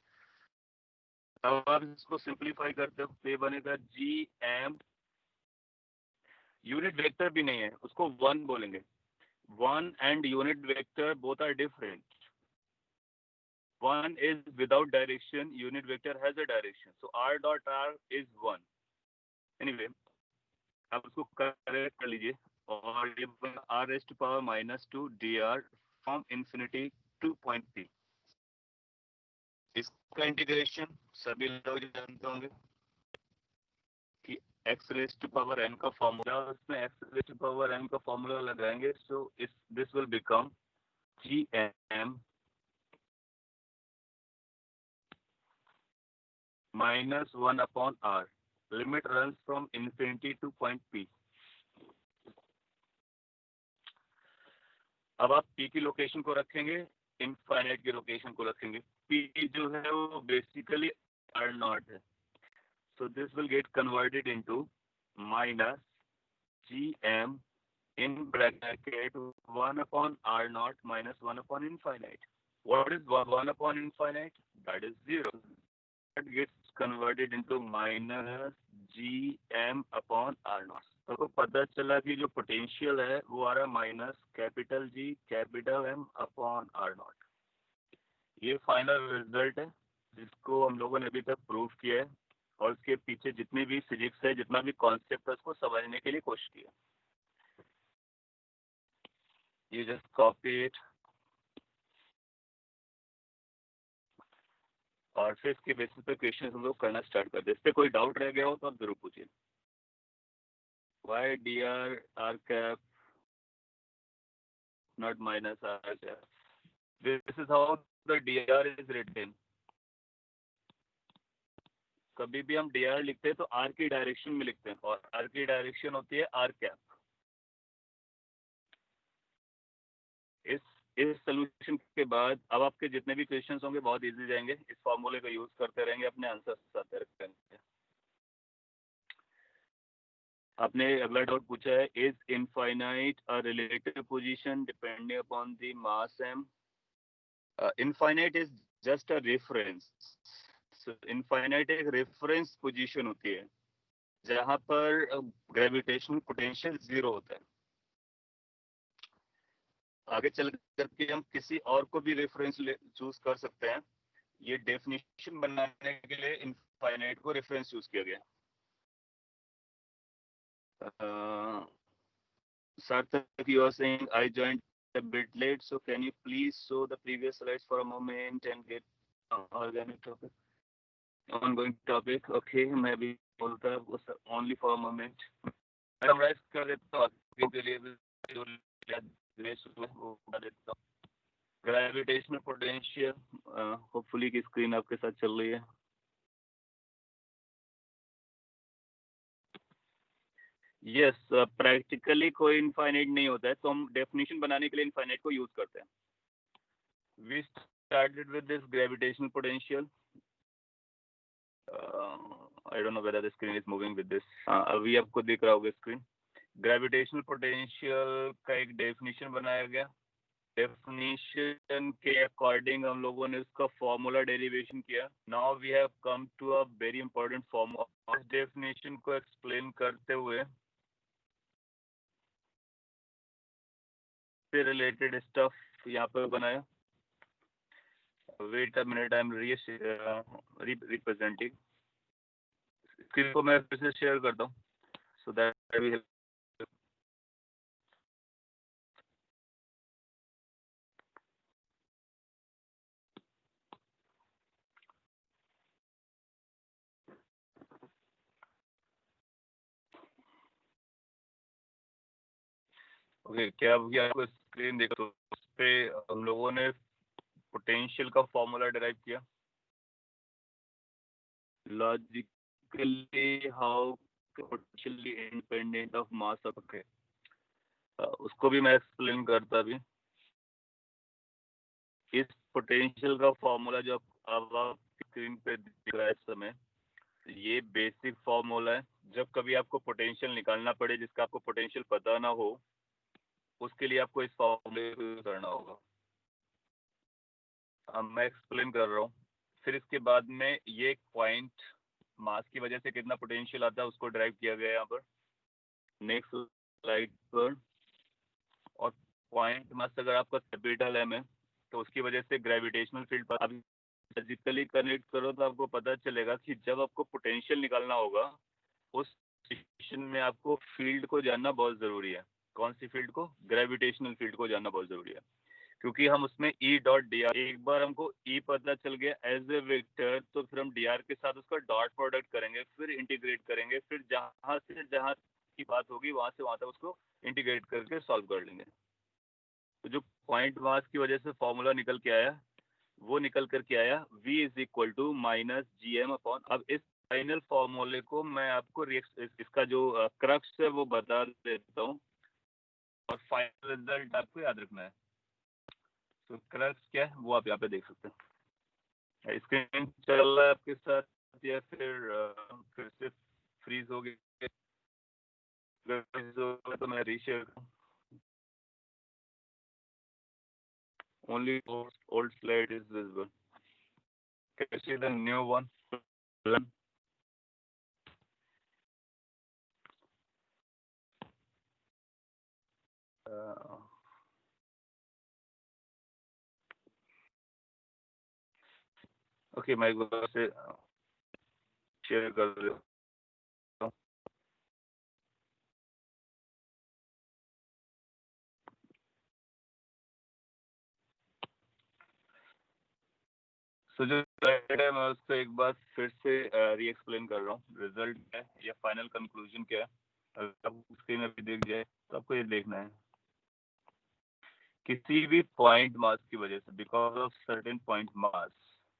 अब आप इसको सिंप्लीफाई करते हो तो ये बनेगा जी एम. यूनिट वेक्टर भी नहीं है, उसको 1 बोलेंगे. 1 and unit vector both are different. One is without direction, unit vector has a direction. So r dot r is 1. Anyway, आप उसको करेक्ट कर लीजिए और ये r raised to power -2 dr from infinity to point p. इसका इंटीग्रेशन सभी लोग जानते होंगे कि x raised to power n का फॉर्मूला, उसमें x raised to power n का फॉर्मूला लगाएंगे. सो this will become gm -1/r. Limit runs from infinity to point p. अब आप p की लोकेशन को रखेंगे, इनफाइनाइट की लोकेशन को रखेंगे. p जो है वो बेसिकली r0 है. So this will get converted into minus gm in bracket 1/r0 minus 1/infinite. What is 1/infinite? That is 0. That gets converted into minus gm/r0. तो पता चला कि जो पोटेंशियल है वो आ रहा है minus capital G capital m/r0. ये फाइनल रिजल्ट है जिसको हम लोगों ने अभी तक प्रूव किया है और उसके पीछे जितनी भी फिजिक्स है, जितना भी कॉन्सेप्ट है, उसको समझने के लिए कोशिश किया. ये जस्ट कॉपी इट और फिर इसके बेसिस पे क्वेश्चन हम लोग करना स्टार्ट कर दे. इस पे कोई डाउट रह गया हो तो आप जरूर पूछिए. Why dr r cap not minus r cap? This is how the dr is written. कभी भी हम dr लिखते हैं तो r की डायरेक्शन में लिखते हैं और r की डायरेक्शन होती है r cap. इस सोल्यूशन के बाद अब आपके जितने भी क्वेश्चंस होंगे बहुत इजी जाएंगे. इस फॉर्मूले का यूज करते रहेंगे, अपने आंसर आते रहेंगे. आपने अगला डाउट पूछा है, is infinite a relative position depending upon the mass m? Infinite is just a reference. Infinite एक रेफरेंस पोजीशन होती है जहां पर ग्रेविटेशनल पोटेंशियल 0 होता है. आगे चल करके हम किसी और को भी रेफरेंस चूज कर सकते हैं. ये डेफिनेशन बनाने के लिए इनफाइनाइट को रेफरेंस यूज किया गया. Sarthak, you are saying I joined a bit late, so can you please show the previous slides for a moment and get organic topic, ongoing topic? Okay, मैं भी बोलता हूँ only for a moment. Summarize कर देता हूँ आपके लिए जो वो बता देता हूँ. ग्रेविटेशनल पोटेंशियल, होपफुली की स्क्रीन आपके साथ चल रही है. यस, प्रैक्टिकली कोई इनफाइनाइट नहीं होता है, तो हम डेफिनेशन बनाने के लिए इनफाइनाइट को यूज करते हैं. We started with this gravitational potential. I don't know whether the screen is moving with this. अभी आपको दिख रहा होगा स्क्रीन. ग्रेविटेशनल पोटेंशियल का एक डेफिनेशन बनाया गया. डेफिनेशन के अकॉर्डिंग हम लोगों ने उसका फॉर्मूला डेरिवेशन किया. Now we have come to a very important formula. इस डेफिनेशन को एक्सप्लेन करते हुए से रिलेटेड स्टफ यहाँ पर बनाया. Wait a minute, I am representing. Screen को मैं फिर से शेयर करता हूँ so that we help. Okay, क्या अभी आपको स्क्रीन देखो तो उस पे हम लोगों ने पोटेंशियल का फॉर्मूला डिराइव किया। Logically how potentially independent of mass of, okay, उसको भी मैं एक्सप्लेन करता अभी। इस पोटेंशियल का फॉर्मूला जो अब आप स्क्रीन पे दिख रहा है इस समय, ये बेसिक फॉर्मूला है। जब कभी आपको पोटेंशियल निकालना पड़े जिसका आपको पोटेंशियल पता ना हो, उसके लिए आपको इस फॉर्मूले को यूज करना होगा। अब मैं एक्सप्लेन कर रहा हूँ। फिर इसके बाद में ये एक पॉइंट मास की वजह से कितना पोटेंशियल आता है उसको ड्राइव किया गया है यहाँ पर नेक्स्ट स्लाइड पर। और पॉइंट मास अगर आपका कैपिटल एम है तो उसकी वजह से ग्रेविटेशनल फील्ड पर आप फिजिकली कनेक्ट करो तो आपको पता चलेगा कि जब आपको पोटेंशियल निकालना होगा उस सिचुएशन में आपको फील्ड को जानना बहुत जरूरी है। कौन सी फील्ड को? ग्रेविटेशनल फील्ड को जानना बहुत जरूरी है, क्योंकि हम उसमें ई डॉट डी आर, एक बार हमको ई पता चल गया एज ए वेक्टर तो फिर हम डी आर के साथ उसका डॉट प्रोडक्ट करेंगे, फिर इंटीग्रेट करेंगे, फिर जहां से जहां की बात होगी वहां से वहां तक उसको इंटीग्रेट करके सॉल्व कर लेंगे। तो जो पॉइंट मास की वजह से फॉर्मूला निकल के आया वो निकल करके आया v is equal to minus G M upon. अब इस फाइनल फॉर्मूले को मैं आपको इसका जो क्रक्स है वो बता देता हूँ और फाइनल रिजल्ट आपको याद रखना है। तो क्रक्स क्या है वो आप यहाँ पे देख सकते हैं। स्क्रीन चल रहा है आपके साथ या फिर से फ्रीज हो गया? तो मैं रीशेयर करूँ। Only old slide is visible. Can you see the new one? Uh, okay, मैं एक बार से शेयर कर देता हूँ। So जो स्लाइड है मैं उसको एक बार फिर से री एक्सप्लेन कर रहा हूँ। रिजल्ट क्या है या फाइनल कंक्लूजन क्या है, अगर आपको स्क्रीन में भी दिख जाए तो आपको ये देखना है। किसी भी पॉइंट मास की वजह से, because of certain point mass,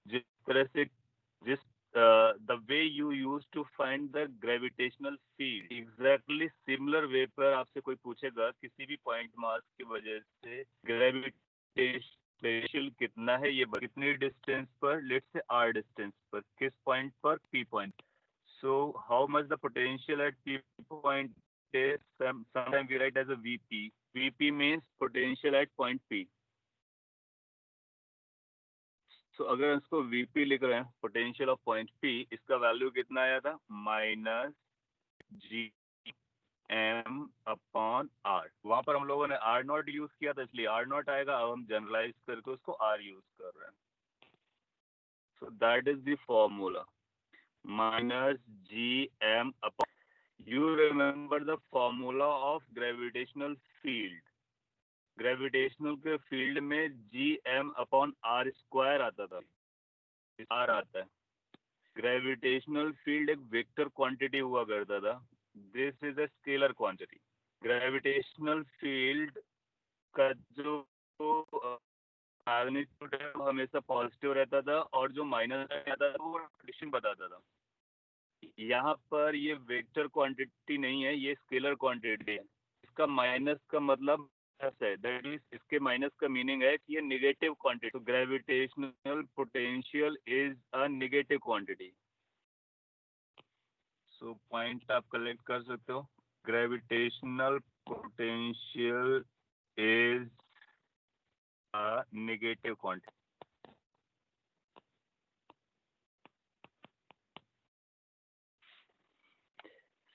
जिस तरह से जिस the way you used to find the gravitational field, exactly similar way पर आपसे कोई पूछेगा किसी भी पॉइंट मास की वजह से ग्रेविटेशनल कितना है, ये कितनी डिस्टेंस पर, लेट्स से r डिस्टेंस पर, किस पॉइंट पर, p point. so how much the potential at p point is, sometimes we write as a vp. vp means potential at point p. तो अगर इसको वीपी लिख रहे हैं, पोटेंशियल ऑफ पॉइंट पी, इसका वैल्यू कितना आया था? Minus G M upon R. वहां पर हम लोगों ने आर नॉट यूज किया था इसलिए आर नॉट आएगा। अब हम जनरलाइज करके उसको आर यूज कर रहे हैं। So that is the formula, minus G M upon, you remember the formula of gravitational field. Gravitational के फील्ड में G M upon R square आता था, आर आता है। ग्रेविटेशनल फील्ड एक वेक्टर क्वांटिटी हुआ करता था, this is a scalar quantity. Gravitational field का जो मैग्नीट्यूड है वो हमेशा पॉजिटिव रहता था और जो माइनस आता था वो प्रेडिक्शन बताता था। यहाँ पर ये वेक्टर क्वांटिटी नहीं है, ये स्केलर क्वांटिटी है। इसका माइनस का मतलब है, दैट इज इसके माइनस का मीनिंग है कि ये नेगेटिव क्वांटिटी। तो gravitational potential is a negative quantity. So point आप कलेक्ट कर सकते हो। Gravitational potential is a negative quantity.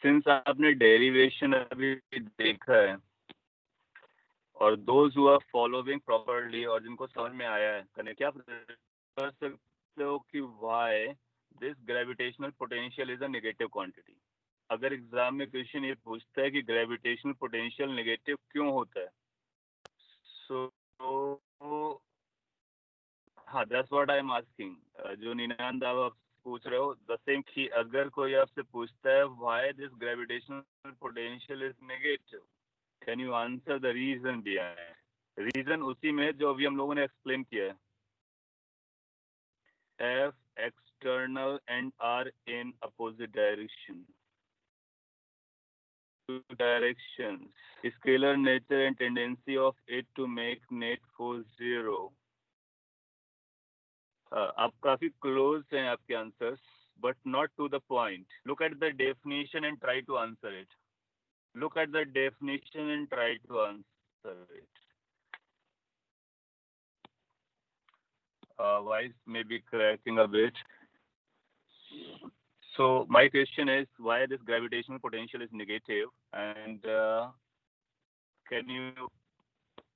Since आपने डेरिवेशन अभी देखा है और those who are following properly और जिनको समझ में आया है, कने क्या कर सकते हो कि why this gravitational potential is a negative quantity. अगर एग्जाम में क्वेश्चन ये पूछता है कि ग्रेविटेशनल पोटेंशियल नेगेटिव क्यों होता है, सो हाँ, that's what I am asking. जो निनांद आप पूछ रहे हो, द सेम कि अगर कोई आपसे पूछता है why this gravitational potential is negative, can you answer the reason behind. Reason उसी में जो अभी हम लोगों ने एक्सप्लेन किया है. F external and are in opposite direction. Two directions. Scalar nature and tendency of it to make net force zero. आप काफी क्लोज हैं आपके answers, but not to the point. Look at the definition and try to answer it. Look at the definition and try to answer it. Voice may be cracking a bit. So my question is why this gravitational potential is negative, and can you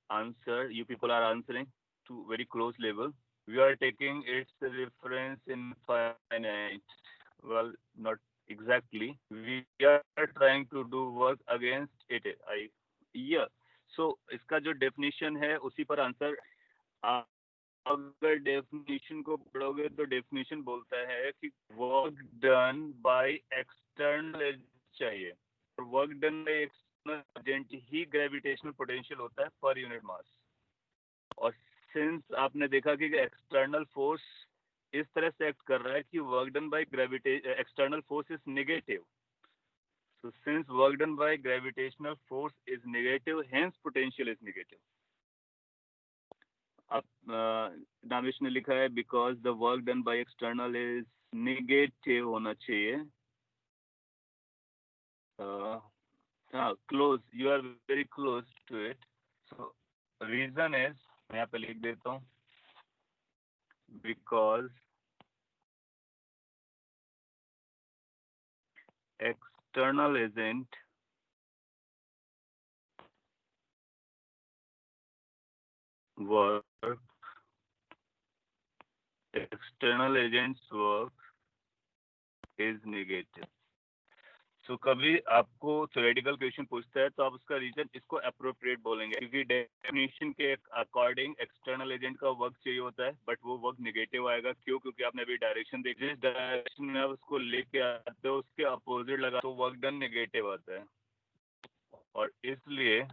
answer? You people are answering to very close level. We are taking its reference in finite. Well, not exactly. We are trying to do work against it. Yeah. So इसका जो definition है उसी पर आंसर. अगर डेफिनेशन को पढ़ोगे तो डेफिनेशन बोलता है कि वर्क डन बाय एक्सटर्नल चाहिए, और work done by external agent he gravitational potential होता है पर यूनिट मास. और सिंस आपने देखा कि एक्सटर्नल फोर्स इस तरह से एक्ट कर रहा है कि work done by external force is negative. So since work done by gravitational force is negative, hence potential is negative. अब नामिश ने लिखा है because the work done by external is negative होना चाहिए. हाँ, close, you are very close to it. So reason is, मैं यहाँ पे लिख देता हूँ, because external agent work, external agents work is negative. So कभी आपको थ्योरेटिकल क्वेश्चन पूछता है तो आप उसका रीजन इसको अप्रोप्रिएट बोलेंगे, क्योंकि डेफिनेशन के अकॉर्डिंग एक्सटर्नल एजेंट का वर्क चाहिए होता है, बट वो वर्क नेगेटिव आएगा. क्यों? क्योंकि आपने अभी डायरेक्शन देखी, जिस डायरेक्शन में आप उसको लेके आते हो उसके अपोजिट लगा तो वर्क डन नेगेटिव आता है, और इसलिए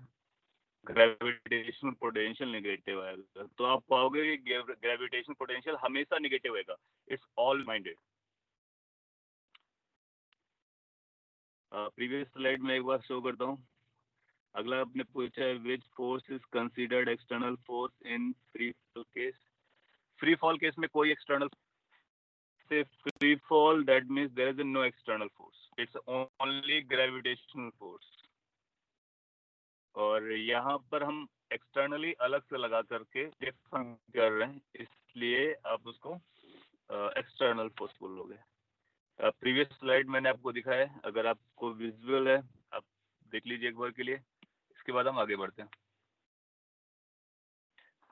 ग्रेविटेशनल पोटेंशियल नेगेटिव आएगा. तो आप पाओगे कि ग्रेविटेशनल पोटेंशियल हमेशा नेगेटिव आएगा. It's all minded. Previous slide में एक बार शो करता हूँ. अगला आपने पूछा है which force is considered external force in free fall case. फ्री फॉल केस में कोई एक्सटर्नल से free fall, that means there is no external force, it's only gravitational force. और यहाँ पर हम एक्सटर्नली अलग से लगा करके डिफाइन कर रहे हैं, इसलिए आप उसको एक्सटर्नल फोर्स बोलोगे. प्रीवियस स्लाइड मैंने आपको दिखाया है, अगर आपको विजुअल है आप देख लीजिए एक बार के लिए, इसके बाद हम आगे बढ़ते हैं.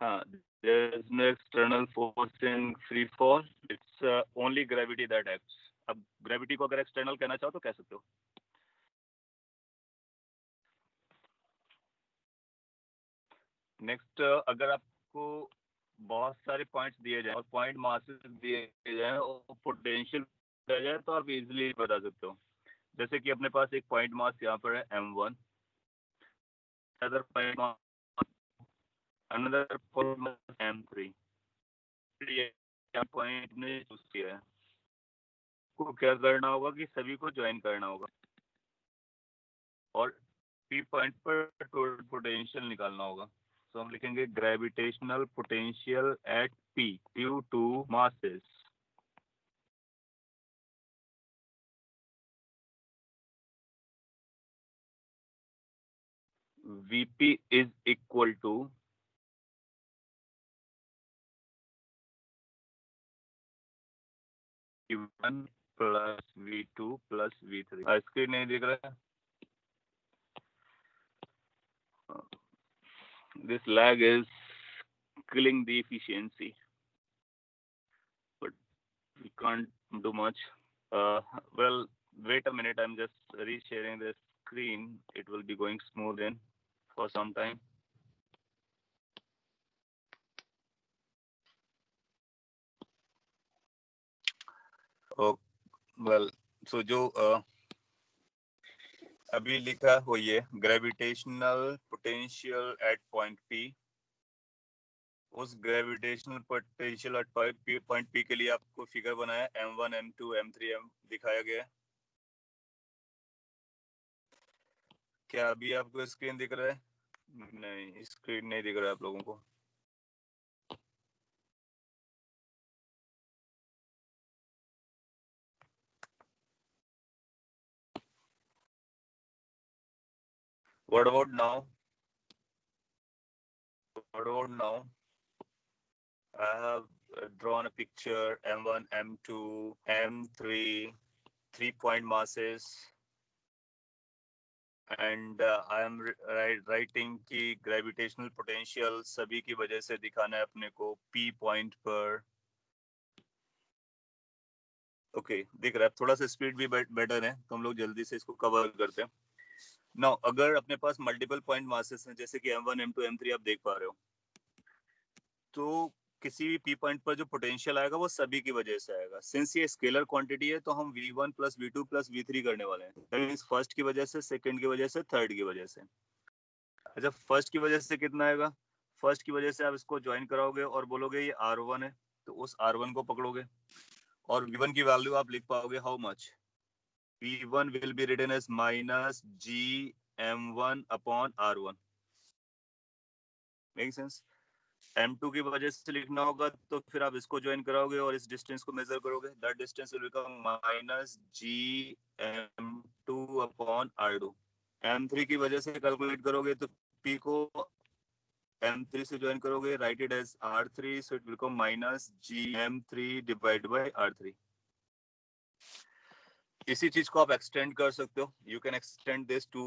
हाँ, there is no external force in free fall, it's only gravity that acts. अब ग्रेविटी को अगर एक्सटर्नल कहना चाहो तो कह सकते हो. नेक्स्ट, अगर आपको बहुत सारे पॉइंट्स दिए जाए और पॉइंट मासेस दिए जाए और पोटेंशियल दिया जाए तो आप इजीली बता सकते हो. जैसे कि अपने पास एक पॉइंट मास यहाँ पर है m1, other point mass, another point mass m3. Point ने चूज किया है, को क्या करना होगा कि सभी को ज्वाइन करना होगा और पी पॉइंट पर टोटल पोटेंशियल निकालना होगा. तो हम लिखेंगे gravitational potential at P due to masses. Vp is equal to V1 plus V2 plus V3. Screen नहीं दिख रहा है. This lag is killing the efficiency. we can't do much. Well, wait a minute. I'm just resharing the screen. It will be going smooth in for some time. Oh, well, so जो अभी लिखा हो ये gravitational potential at point P, उस gravitational potential at point P के लिए आपको फिगर बनाया m1 m2 m3 m दिखाया गया है। क्या अभी आपको स्क्रीन दिख रहा है? नहीं, स्क्रीन नहीं दिख रहा है आप लोगों को। What about now? What about now? I have drawn a picture m1 m2 m3 3-point masses and I am writing कि gravitational potential सभी की वजह से दिखाना है अपने को P पॉइंट पर। ओके, दिख रहा है। थोड़ा सा स्पीड भी बेटर है तो हम लोग जल्दी से इसको कवर करते हैं। नाउ अगर अपने पास मल्टीपल पॉइंट मासेस हैं जैसे कि m1 m2 m3 आप देख पा रहे हो, तो किसी भी पी पॉइंट पर जो पोटेंशियल आएगा वो सभी की वजह से आएगा। सिंस ये स्केलर क्वांटिटी है तो हम v1 plus v2 plus v3 करने वाले हैं। दैट मींस फर्स्ट की वजह से, सेकंड की वजह से, थर्ड की वजह से। अच्छा, फर्स्ट की वजह से कितना आएगा? फर्स्ट की वजह से आप इसको ज्वाइन कराओगे और बोलोगे ये r1 है, तो उस r1 को पकड़ोगे और v1 की वैल्यू आप लिख पाओगे how much? v1 will be written as minus g m1 upon r1। Make sense? m2 की वजह से लिखना होगा तो फिर आप इसको ज्वाइन कराओगे और इस डिस्टेंस को मेजर करोगे। That distance will become minus g m2 upon r2। m3 की वजह से कैलकुलेट करोगे तो p को m3 से ज्वाइन करोगे, write it as r3, so it will become minus g m3 divide by r3। इसी चीज को आप एक्सटेंड कर सकते हो। You can extend this to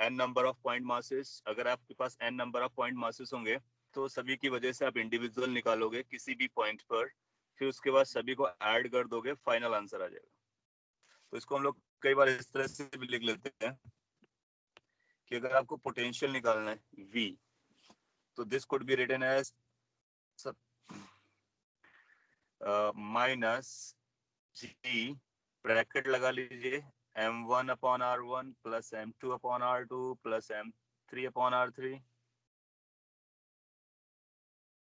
n number of point masses. अगर आपके पास n number of point masses होंगे तो सभी की वजह से आप इंडिविजुअल निकालोगे किसी भी पॉइंट पर, फिर उसके बाद सभी को ऐड कर दोगे, फाइनल आंसर आ जाएगा। तो इसको हम लोग कई बार इस तरह से भी लिख लेते हैं कि अगर आपको पोटेंशियल निकालना है v, तो this could be written as minus g, bracket लगा लीजिए, m1 upon r1 plus m2 upon r2 plus m3 upon r3,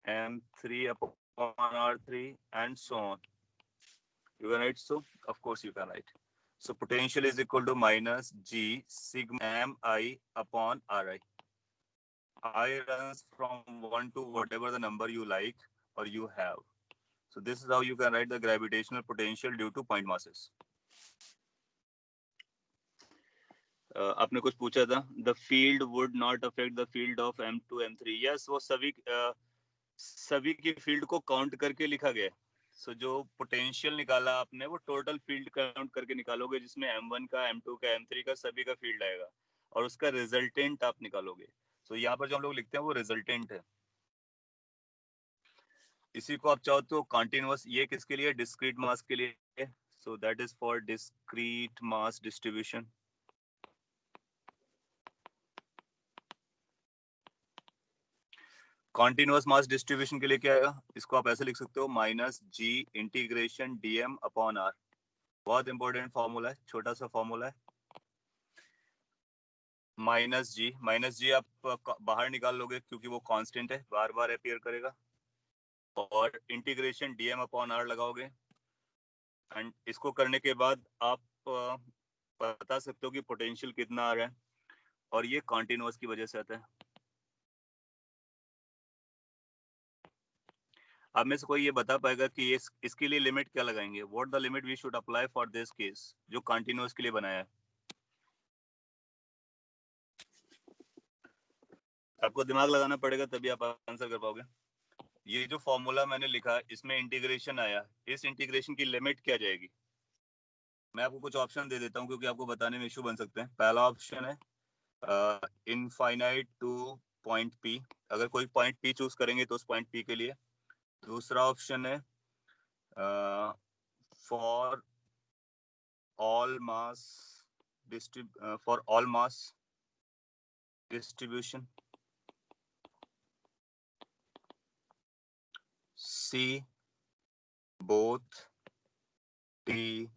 m3 upon r3 and so on. You can write so? Of course you can write. So potential is equal to minus G sigma mi upon ri. I runs from 1 to whatever the number you like or you have. So this is how you can write the gravitational potential due to point masses. आपने कुछ पूछा था, the field would not affect the field of m2 m3. Yes, वो सभी की फील्ड को काउंट करके लिखा गया है। सो जो पोटेंशियल निकाला आपने वो टोटल फील्ड काउंट करके निकालोगे, जिसमें m1 का, m2 का, m3 का सभी का फील्ड आएगा और उसका रिजल्टेंट आप निकालोगे। सो यहाँ पर जो हम लोग लिखते हैं वो रिजल्टेंट है। इसी को आप चाहो तो कॉन्टिन्यूअस, ये किसके लिए? डिस्क्रीट मास के लिए। सो that is for discrete mass distribution. Continuous mass distribution के लिए क्या आएगा? इसको आप ऐसे लिख सकते हो, minus G integration DM upon R. बहुत इंपॉर्टेंट फॉर्मूला है, छोटा सा फॉर्मूला है। माइनस जी आप बाहर निकाल लोगे क्योंकि वो कांस्टेंट है, बार बार अपीयर करेगा, और इंटीग्रेशन डीएम अपॉन आर लगाओगे। एंड इसको करने के बाद आप बता सकते हो कि पोटेंशियल कितना आ रहा है, और ये कॉन्टिन्यूअस की वजह से आता है। अब में से कोई ये बता पाएगा कि इसके लिए लिमिट क्या लगाएंगे? What the limit we should apply for this case जो कॉन्टिन्यूअस के लिए बनाया है? आपको दिमाग लगाना पड़ेगा तभी आप आंसर कर पाओगे। ये जो फॉर्मूला मैंने लिखा इसमें इंटीग्रेशन आया, इस इंटीग्रेशन की लिमिट क्या जाएगी? मैं आपको कुछ ऑप्शन दे देता हूँ क्योंकि आपको बताने में इशू बन सकते हैं। पहला ऑप्शन है इनफाइनाइट टू पॉइंट पी, अगर कोई पॉइंट पी चूज करेंगे तो उस पॉइंट पी के लिए। दूसरा ऑप्शन है for all mass distribution. C, both. D,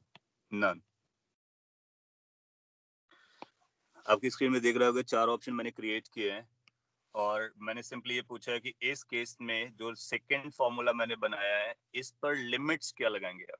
none. आपकी स्क्रीन में देख रहे होगे 4 ऑप्शन मैंने क्रिएट किए हैं और मैंने सिंपली ये पूछा है कि इस केस में जो सेकंड फॉर्मूला मैंने बनाया है इस पर लिमिट्स क्या लगाएंगे आप?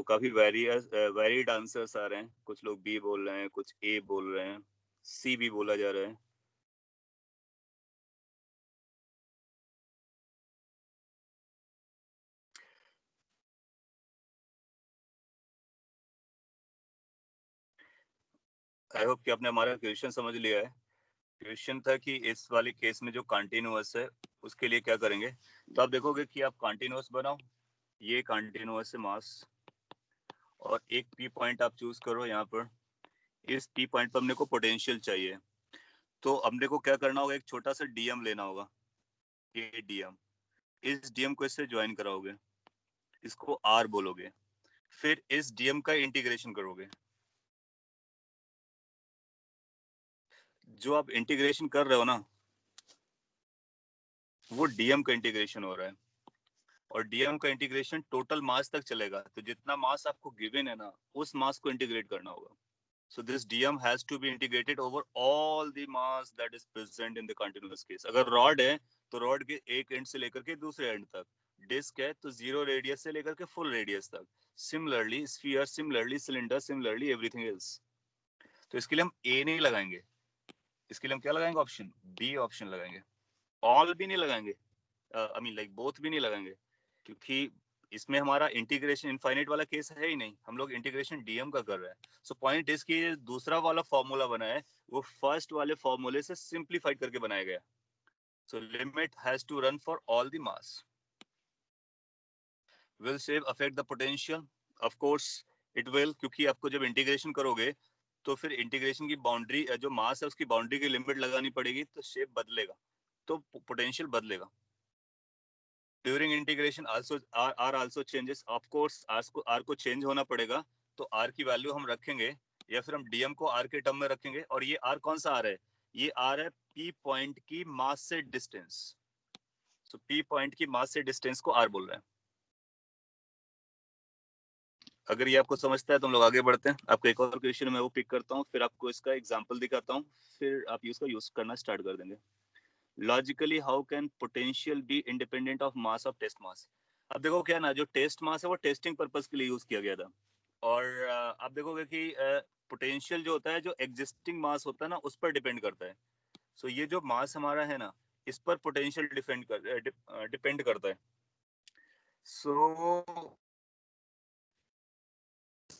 काफी वेरिड आंसर्स आ रहे हैं. कुछ लोग बी बोल रहे हैं, कुछ ए बोल रहे हैं, सी भी बोला जा रहा है. आई होप कि आपने हमारा क्वेश्चन समझ लिया है. क्वेश्चन था कि इस वाले केस में जो कंटिन्यूअस है उसके लिए क्या करेंगे. तो आप देखोगे कि आप कंटिन्यूअस बनाओ, ये कंटिन्यूअस है मास, और एक पी पॉइंट आप चूज करो. यहाँ पर इस पी पॉइंट पर हमने को पोटेंशियल चाहिए, तो हमने को क्या करना होगा, एक छोटा सा डीएम लेना होगा. ये डीएम, इस डीएम को इससे ज्वाइन कराओगे, इसको आर बोलोगे, फिर इस डीएम का इंटीग्रेशन करोगे. जो आप इंटीग्रेशन कर रहे हो ना, वो डीएम का इंटीग्रेशन हो रहा है, और डीएम का इंटीग्रेशन टोटल मास तक चलेगा. तो जितना मास आपको गिवन है ना, उस मास को इंटीग्रेट करना होगा. So this dm has to be integrated over all the mass that is present in the continuous case. अगर रॉड है तो रॉड के एक एंड से लेकर के दूसरे एंड तक. डिस्क है तो 0 रेडियस से लेकर के फुल रेडियस तक. Similarly sphere, similarly cylinder, similarly everything else. तो इसके लिए हम ए नहीं लगाएंगे, इसके लिए हम क्या लगाएंगे, ऑप्शन बी ऑप्शन लगाएंगे. ऑल भी नहीं लगाएंगे, आई मीन लाइक बोथ भी नहीं लगाएंगे, क्योंकि इसमें हमारा इंटीग्रेशन इनफाइनाइट वाला केस है ही नहीं. हम लोग इंटीग्रेशन डीएम का कर रहे हैं. सो पॉइंट इज कि दूसरा वाला फॉर्मूला बना है वो फर्स्ट वाले फॉर्मूले से सिंप्लीफाइड करके बनाया गया. So limit has to run for all the mass. Will save affect the potential? Of course it will, क्योंकि आपको जब इंटीग्रेशन करोगे तो फिर इंटीग्रेशन की बाउंड्री, जो मास है उसकी बाउंड्री की लिमिट लगानी पड़ेगी, तो शेप बदलेगा, तो पोटेंशियल बदलेगा. During integration also R also changes. Of course R को चेंज होना पड़ेगा, तो आर की वैल्यू हम रखेंगे, या फिर हम डीएम को आर के टर्म में रखेंगे. और ये आर कौन सा आर है, ये आर है पी पॉइंट की मास से डिस्टेंस. सो पी पॉइंट की मास से डिस्टेंस को आर बोल रहे हैं. अगर ये आपको समझता है तो हम लोग आगे बढ़ते हैं. आपको एक और क्वेश्चन मैं वो पिक करता हूँ, फिर आपको इसका एग्जांपल दिखाता हूँ, फिर आप इसका यूज करना स्टार्ट कर देंगे. Logically how can potential be independent of mass of test mass? अब देखो क्या ना, जो टेस्ट मास है वो टेस्टिंग पर्पस के लिए यूज किया गया था, और आप देखोगे कि पोटेंशियल जो होता है, जो एग्जिस्टिंग मास होता है ना, उस पर डिपेंड करता है. सो ये जो मास हमारा है ना, इस पर पोटेंशियल डिपेंड करता है. सो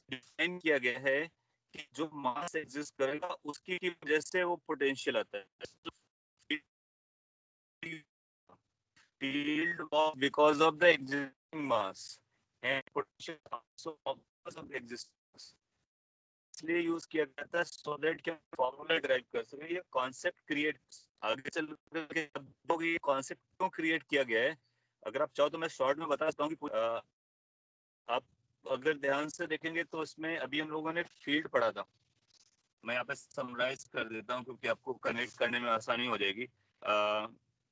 डिफाइन किया गया है कि जो मास एग्जिस्ट करेगा उसकी वजह से वो पोटेंशियल आता है. Field of because of the existing mass and potential also because of the existing mass. इसलिए यूज किया गया था सो दैट कि फॉर्मूला ड्राइव कर सके, ये कॉन्सेप्ट क्रिएट. आगे चल के ये कॉन्सेप्ट क्यों क्रिएट किया गया है, अगर आप चाहो तो मैं शॉर्ट में बता सकता हूँ कि आप अगर ध्यान से देखेंगे तो इसमें अभी हम लोगों ने फील्ड पढ़ा था. मैं यहाँ पे समराइज कर देता हूँ क्योंकि आपको कनेक्ट करने में आसानी हो जाएगी.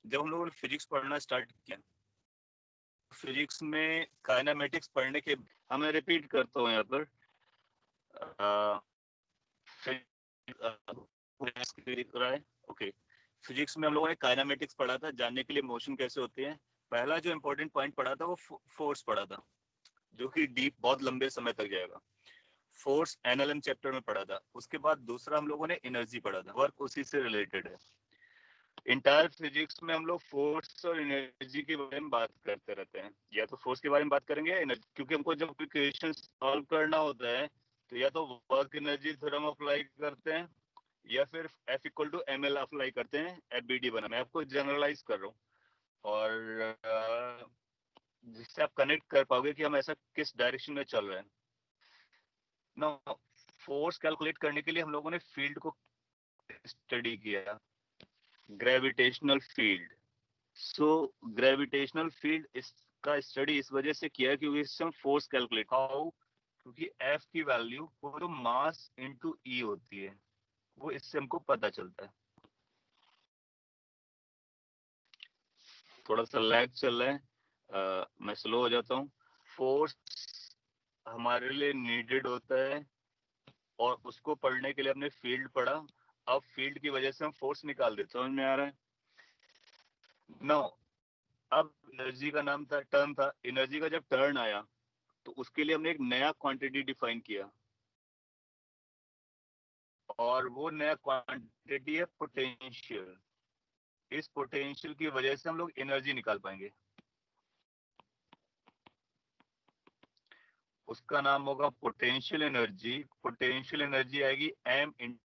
जब हम लोगों ने फिजिक्स पढ़ना स्टार्ट किया, फिजिक्स में काइनेमेटिक्स पढ़ने के, मैं रिपीट करता हूँ यहाँ पर. ओके, फिजिक्स में हम लोगों ने काइनेमेटिक्स पढ़ा था, जानने के लिए मोशन कैसे होती है. पहला जो इम्पोर्टेंट पॉइंट पढ़ा था वो फोर्स पढ़ा था, जो कि डीप बहुत लंबे समय तक जाएगा. फोर्स एनएलएम चैप्टर में पढ़ा था. उसके बाद दूसरा हम लोगों ने एनर्जी पढ़ा था, वर्क उसी से रिलेटेड है. इंटायर फिजिक्स में हम लोग फोर्स और एनर्जी के बारे में बात करते रहते हैं. या तो फोर्स के बारे में बात करेंगे या एनर्जी, क्योंकि हमको जब इक्वेशन सॉल्व करना होता है तो या तो वर्क एनर्जी थ्योरम अप्लाई करते हैं, या फिर F equal to M L apply करते हैं. एफबीडी बना, मैं आपको जनरलाइज कर रहा हूँ, और जिससे आप कनेक्ट कर पाओगे कि हम ऐसा किस डायरेक्शन में चल रहे हैं. ना फोर्स कैलकुलेट करने के लिए हम लोगों ने फील्ड को स्टडी किया, ग्रेविटेशनल फील्ड। सो ग्रेविटेशनल फील्ड इसका स्टडी इस वजह से किया क्योंकि इससे हम फोर्स कैलकुलेट, हाउ, क्योंकि एफ की वैल्यू वो तो मास इनटू ई होती है, वो इससे हमको पता चलता है। थोड़ा सा लैग चल रहा है, मैं स्लो हो जाता हूँ। फोर्स हमारे लिए नीडेड होता है और उसको पढ़ने के लिए हमने फील्ड पढ़ा। अब फील्ड की वजह से हम फोर्स निकाल देते, समझ में आ रहा है? नो, अब एनर्जी का नाम था, टर्न था, एनर्जी का जब टर्न आया तो उसके लिए हमने एक नया क्वांटिटी डिफाइन किया और वो नया क्वांटिटी है पोटेंशियल। इस पोटेंशियल की वजह से हम लोग एनर्जी निकाल पाएंगे। उसका नाम होगा पोटेंशियल एनर्जी। पोटेंशियल एनर्जी आएगी m इन।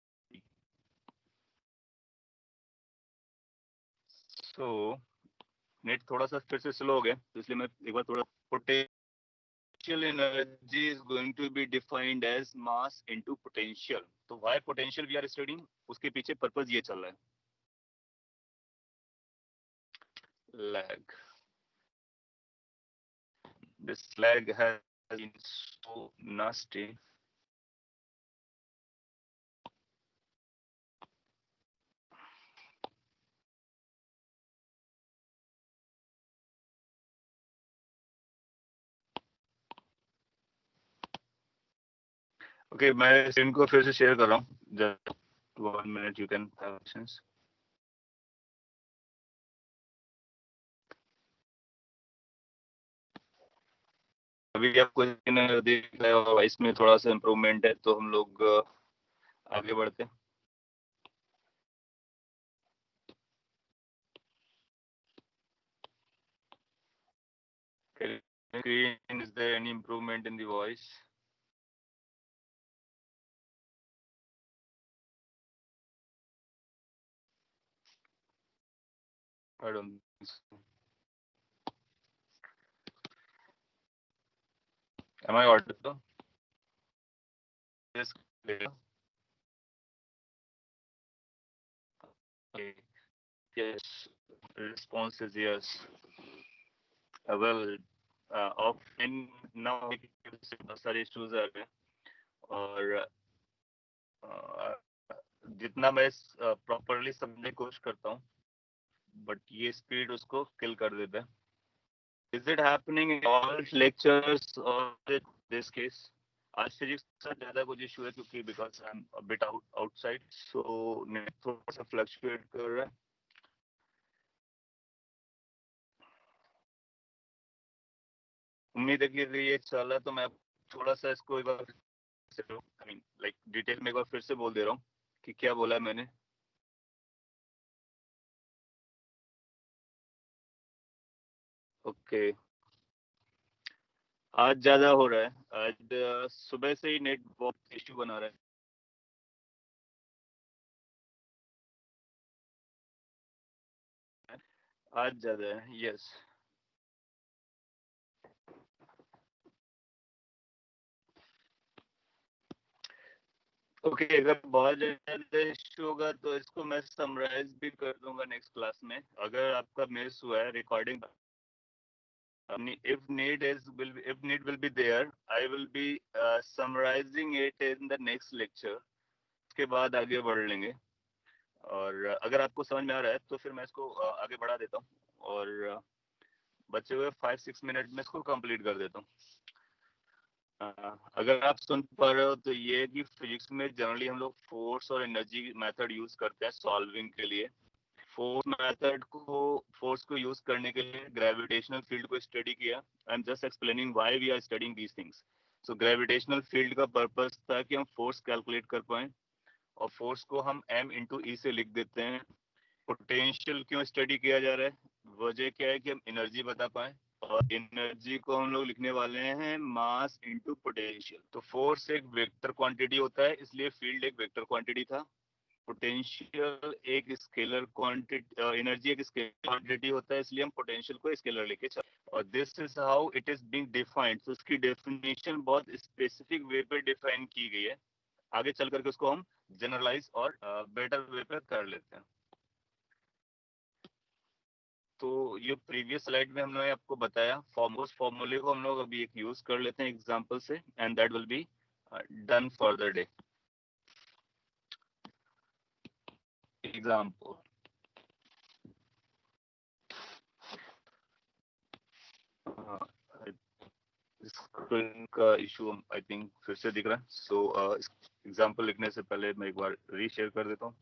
सो नेट थोड़ा सा फिर से स्लो हो गया तो इसलिए मैं एक बार थोड़ा, potential energy is going to be defined as mass into potential. तो why potential we are studying, उसके पीछे पर्पस ये चल रहा है। Lag. This lag has been so nasty. Okay, मैं स्क्रीन को फिर से शेयर कर रहा हूँ। Just 1 minute, you can have questions. अभी आप क्वेश्चन देख रहे हो, इसमें थोड़ा सा इम्प्रूवमेंट है तो हम लोग आगे बढ़ते हैं। Screen, is there any improvement in the voice? I don't think so. Am I audible? Yes. Okay. Yes. Response is yes. Well, offline now बहुत सारे issues आ रहे हैं और जितना मैं प्रॉपरली समझने की कोशिश करता हूँ बट ये स्पीड उसको किल कर देता है। Is it happening in all lectures or this case? आज फिजिक्स के साथ ज्यादा कुछ इशू है क्योंकि because I am a bit outside, so net थोड़ा सा फ्लक्चुएट कर रहा है। उम्मीद है कि अगर ये चला तो मैं थोड़ा सा इसको एक बार आई मीन लाइक डिटेल में एक बार फिर से बोल दे रहा हूँ कि क्या बोला है मैंने। ओके, आज ज्यादा हो रहा है। आज सुबह से ही नेट बहुत इश्यू बना रहा है। आज ज्यादा है, यस। ओके, अगर बहुत ज्यादा इश्यू होगा तो इसको मैं समराइज भी कर दूंगा नेक्स्ट क्लास में। अगर आपका मिस हुआ है recording, if need will be there, I will be summarizing it in the next lecture. उसके बाद आगे बढ़ लेंगे और अगर आपको समझ में आ रहा है तो फिर मैं इसको आगे बढ़ा देता हूँ और बचे हुए 5-6 मिनट में इसको कंप्लीट कर देता हूँ। अगर आप सुन पा रहे हो तो ये कि फिजिक्स में जनरली हम लोग फोर्स और एनर्जी मेथड यूज करते हैं सॉल्विंग के लिए। फोर्स को यूज करने के लिए ग्रेविटेशनल फील्ड को स्टडी किया। I am just explaining why we are studying these things. So gravitational field का पर्पस था कि हम फोर्स कैलकुलेट कर पाए और फोर्स को हम m इंटू ई से लिख देते हैं। पोटेंशियल क्यों स्टडी किया जा रहा है, वजह क्या है कि हम एनर्जी बता पाए और एनर्जी को हम लोग लिखने वाले हैं मास इंटू पोटेंशियल। तो फोर्स एक वेक्टर क्वांटिटी होता है इसलिए फील्ड एक वेक्टर क्वांटिटी था पोटेंशियल एक स्केलर क्वांटिटी, एनर्जी एक स्केलर क्वांटिटी होता है, इसलिए हम पोटेंशियल को स्केलर लेके चलते हैं। और this is how it is being defined. तो उसकी डेफिनेशन बहुत स्पेसिफिक वे पे डिफाइन की गई है। आगे चल करके उसको हम जनरलाइज और बेटर वे पे कर लेते हैं। तो ये प्रीवियस स्लाइड में हमने आपको बताया, उस फॉर्मूले को हम लोग अभी एक यूज कर लेते हैं एग्जांपल से, and that will be done for the day. Example, screen का इशू आई थिंक फिर से दिख रहा है। सो एग्जांपल लिखने से पहले मैं एक बार रीशेयर कर देता हूँ।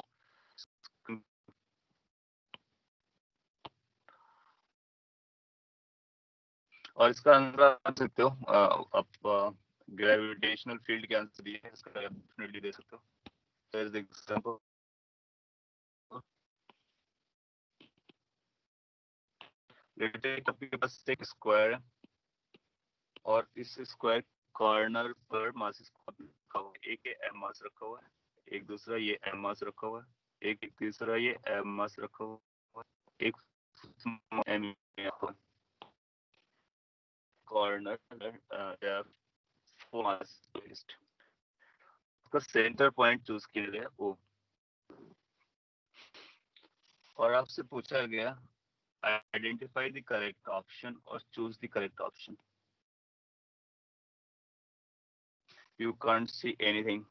और इसका आंसर आप सकते हो, आप ग्रेविटेशनल फील्ड के आंसर दिए हैं, इसका डेफिनेटली दे सकते हो। तो एज एग्जांपल, आपके पास एक स्क्वायर है और इस स्क्वायर कॉर्नर पर मास रखा हुआ है। एक ये एम मास रखा हुआ है, एक दूसरा ये एम मास रखा हुआ है, एक तीसरा ये एम मास रखा हुआ है, एक एम कॉर्नर मास प्लेस्ड। उसका सेंटर पॉइंट चूज किया गया ओ, और आपसे पूछा गया आइडेंटिफाई द करेक्ट ऑप्शन और choose the correct option. You can't see anything,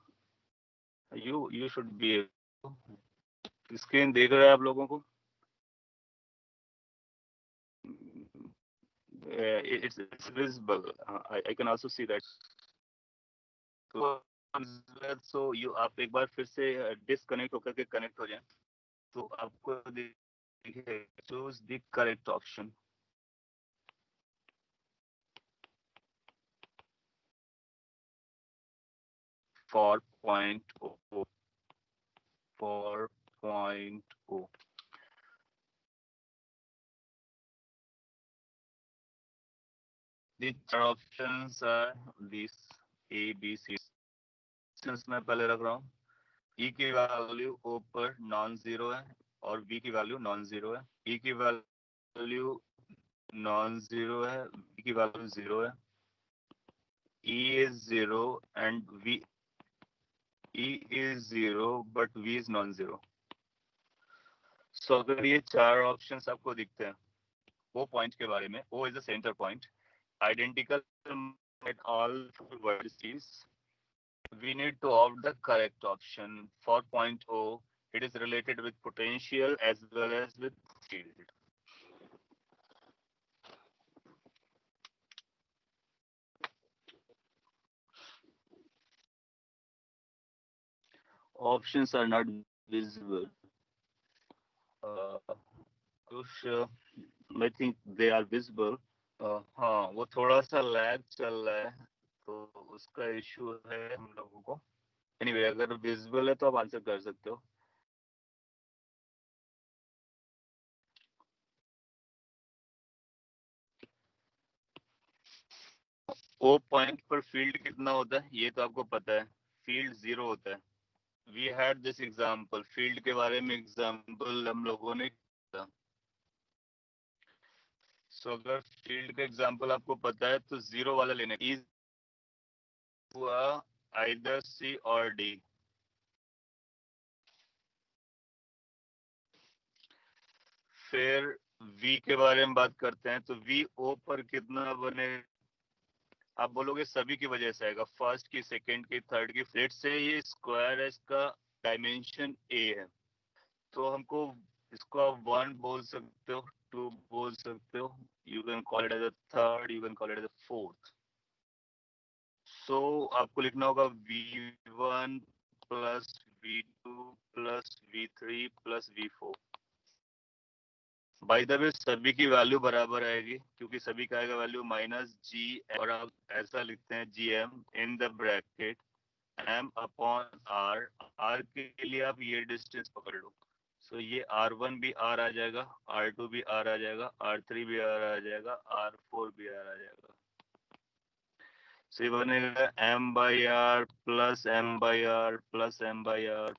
you should be, screen देख रहा है आप लोगों को? It's visible. I can also see that. So you आप एक बार फिर से डिस्कनेक्ट होकर के कनेक्ट हो जाएं, तो आपको देखिए choose the correct option. For point O, for point O, the options are these A B C। मैं पहले रख रहा हूँ, E की वैल्यू O पर नॉन जीरो है और V की वैल्यू नॉन जीरो है। E की वैल्यू नॉन जीरो है, V की वैल्यू जीरो है। E is zero and V, E is zero but V is non-zero। So अगर ये चार ऑप्शंस आपको दिखते हैं O पॉइंट के बारे में, O is the center point, identical at all vertices, we need to opt the correct option. For point O, it is related with potential as well as with field. Options are not visible. I think they are visible. हाँ, वो थोड़ा सा लैग चल रहा है, तो उसका इशू है हम लोगों को। एनीवे, अगर विजिबल है तो आप आंसर कर सकते हो। ओ पॉइंट पर फील्ड कितना होता है ये तो आपको पता है, फील्ड जीरो होता है। We had this example, field के बारे में एग्जांपल हम लोगों ने किया। सो अगर फील्ड का एग्जांपल आपको पता है तो जीरो वाला लेने हुआ आइदर सी और डी। फिर V के बारे में बात करते हैं, तो V O पर कितना बने? आप बोलोगे सभी की वजह से आएगा, फर्स्ट की, सेकंड की, थर्ड की, फ्लेट से ये स्क्वायर है, इसका डायमेंशन A है, तो हमको इसको आप 1 बोल सकते हो, 2 बोल सकते हो, you can call it as a third, you can call it as a fourth. So आपको लिखना होगा V1 plus V2 plus V3 plus V4। By the way सभी की वैल्यू बराबर आएगी, क्योंकि सभी का आएगा वैल्यू माइनस जी, और आप ऐसा लिखते हैं G M in the bracket M upon R. R के लिए आप ये डिस्टेंस पकड़ लो, सो ये R1 भी आर आ जाएगा, R2 भी आर आ जाएगा, R3 भी आर आ जाएगा, R4 भी आर आ जाएगा। सो ये बनेगा M/R plus M/R plus M/R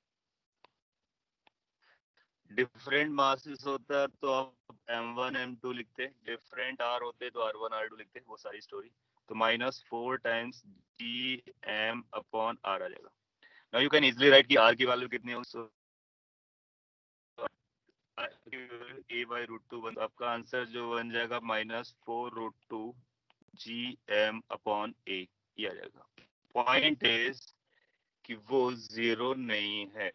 different masses होता तो आप m1 m2 लिखते, डिफरेंट r होते तो r1 r2 लिखते, वो सारी स्टोरी। तो -4 टाइम्स gm अपॉन r आ जाएगा। Now you can easily right कि r की वैल्यू कितनी होगी। सो a बाई रूट टू, आपका आंसर जो बन जाएगा -4√2 gm अपॉन a, ये आ जाएगा। पॉइंट इज कि वो जीरो नहीं है।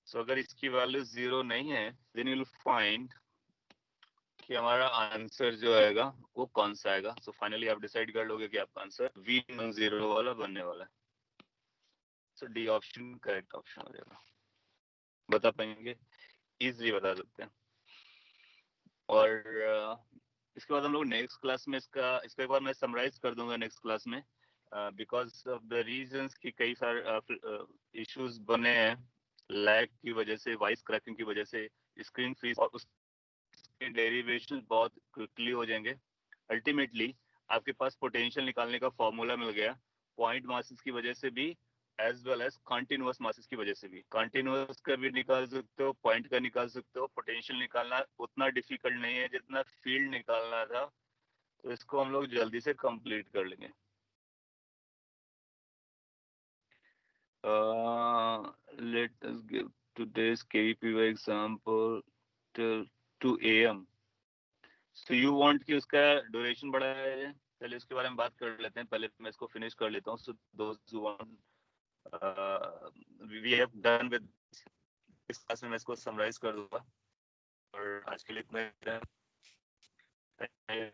सो अगर इसकी वैल्यू जीरो नहीं है देन यू विल फाइंड कि हमारा आंसर जो आएगा वो कौन सा आएगा। सो फाइनली आप डिसाइड कर लोगे कि आपका आंसर v नॉन जीरो वाला बनने वाला है। सो डी ऑप्शन करेक्ट ऑप्शन हो जाएगा। बता पाएंगे, इजीली बता सकते हैं। और इसके बाद हम लोग नेक्स्ट क्लास में इसका एक बार मैं समराइज कर दूंगा नेक्स्ट क्लास में, बिकॉज ऑफ द रीजंस कि कई सारे इश्यूज बने हैं लैग की वजह से, वॉइस क्रैकिंग की वजह से, स्क्रीन फ्रीज, और उसके डेरिवेशन बहुत क्विकली हो जाएंगे। अल्टीमेटली आपके पास पोटेंशियल निकालने का फॉर्मूला मिल गया, पॉइंट मासेस की वजह से भी as well as continuous masses की वजह से भी। कॉन्टिन्यूअस का भी निकाल सकते हो, पॉइंट का निकाल सकते हो। पोटेंशियल निकालना उतना डिफिकल्ट नहीं है जितना फील्ड निकालना था, तो इसको हम लोग जल्दी से कंप्लीट कर लेंगे। Let us give today's KVPY example till 2 AM. So you want कि उसका ड्यूरेशन बढ़ाया जाए? चलिए उसके बारे में बात कर लेते हैं, पहले मैं इसको फिनिश कर लेता हूँ। So those who want, we have done with इस क्लास में मैं इसको समराइज कर दूंगा, और आज के लिए इतना ही है।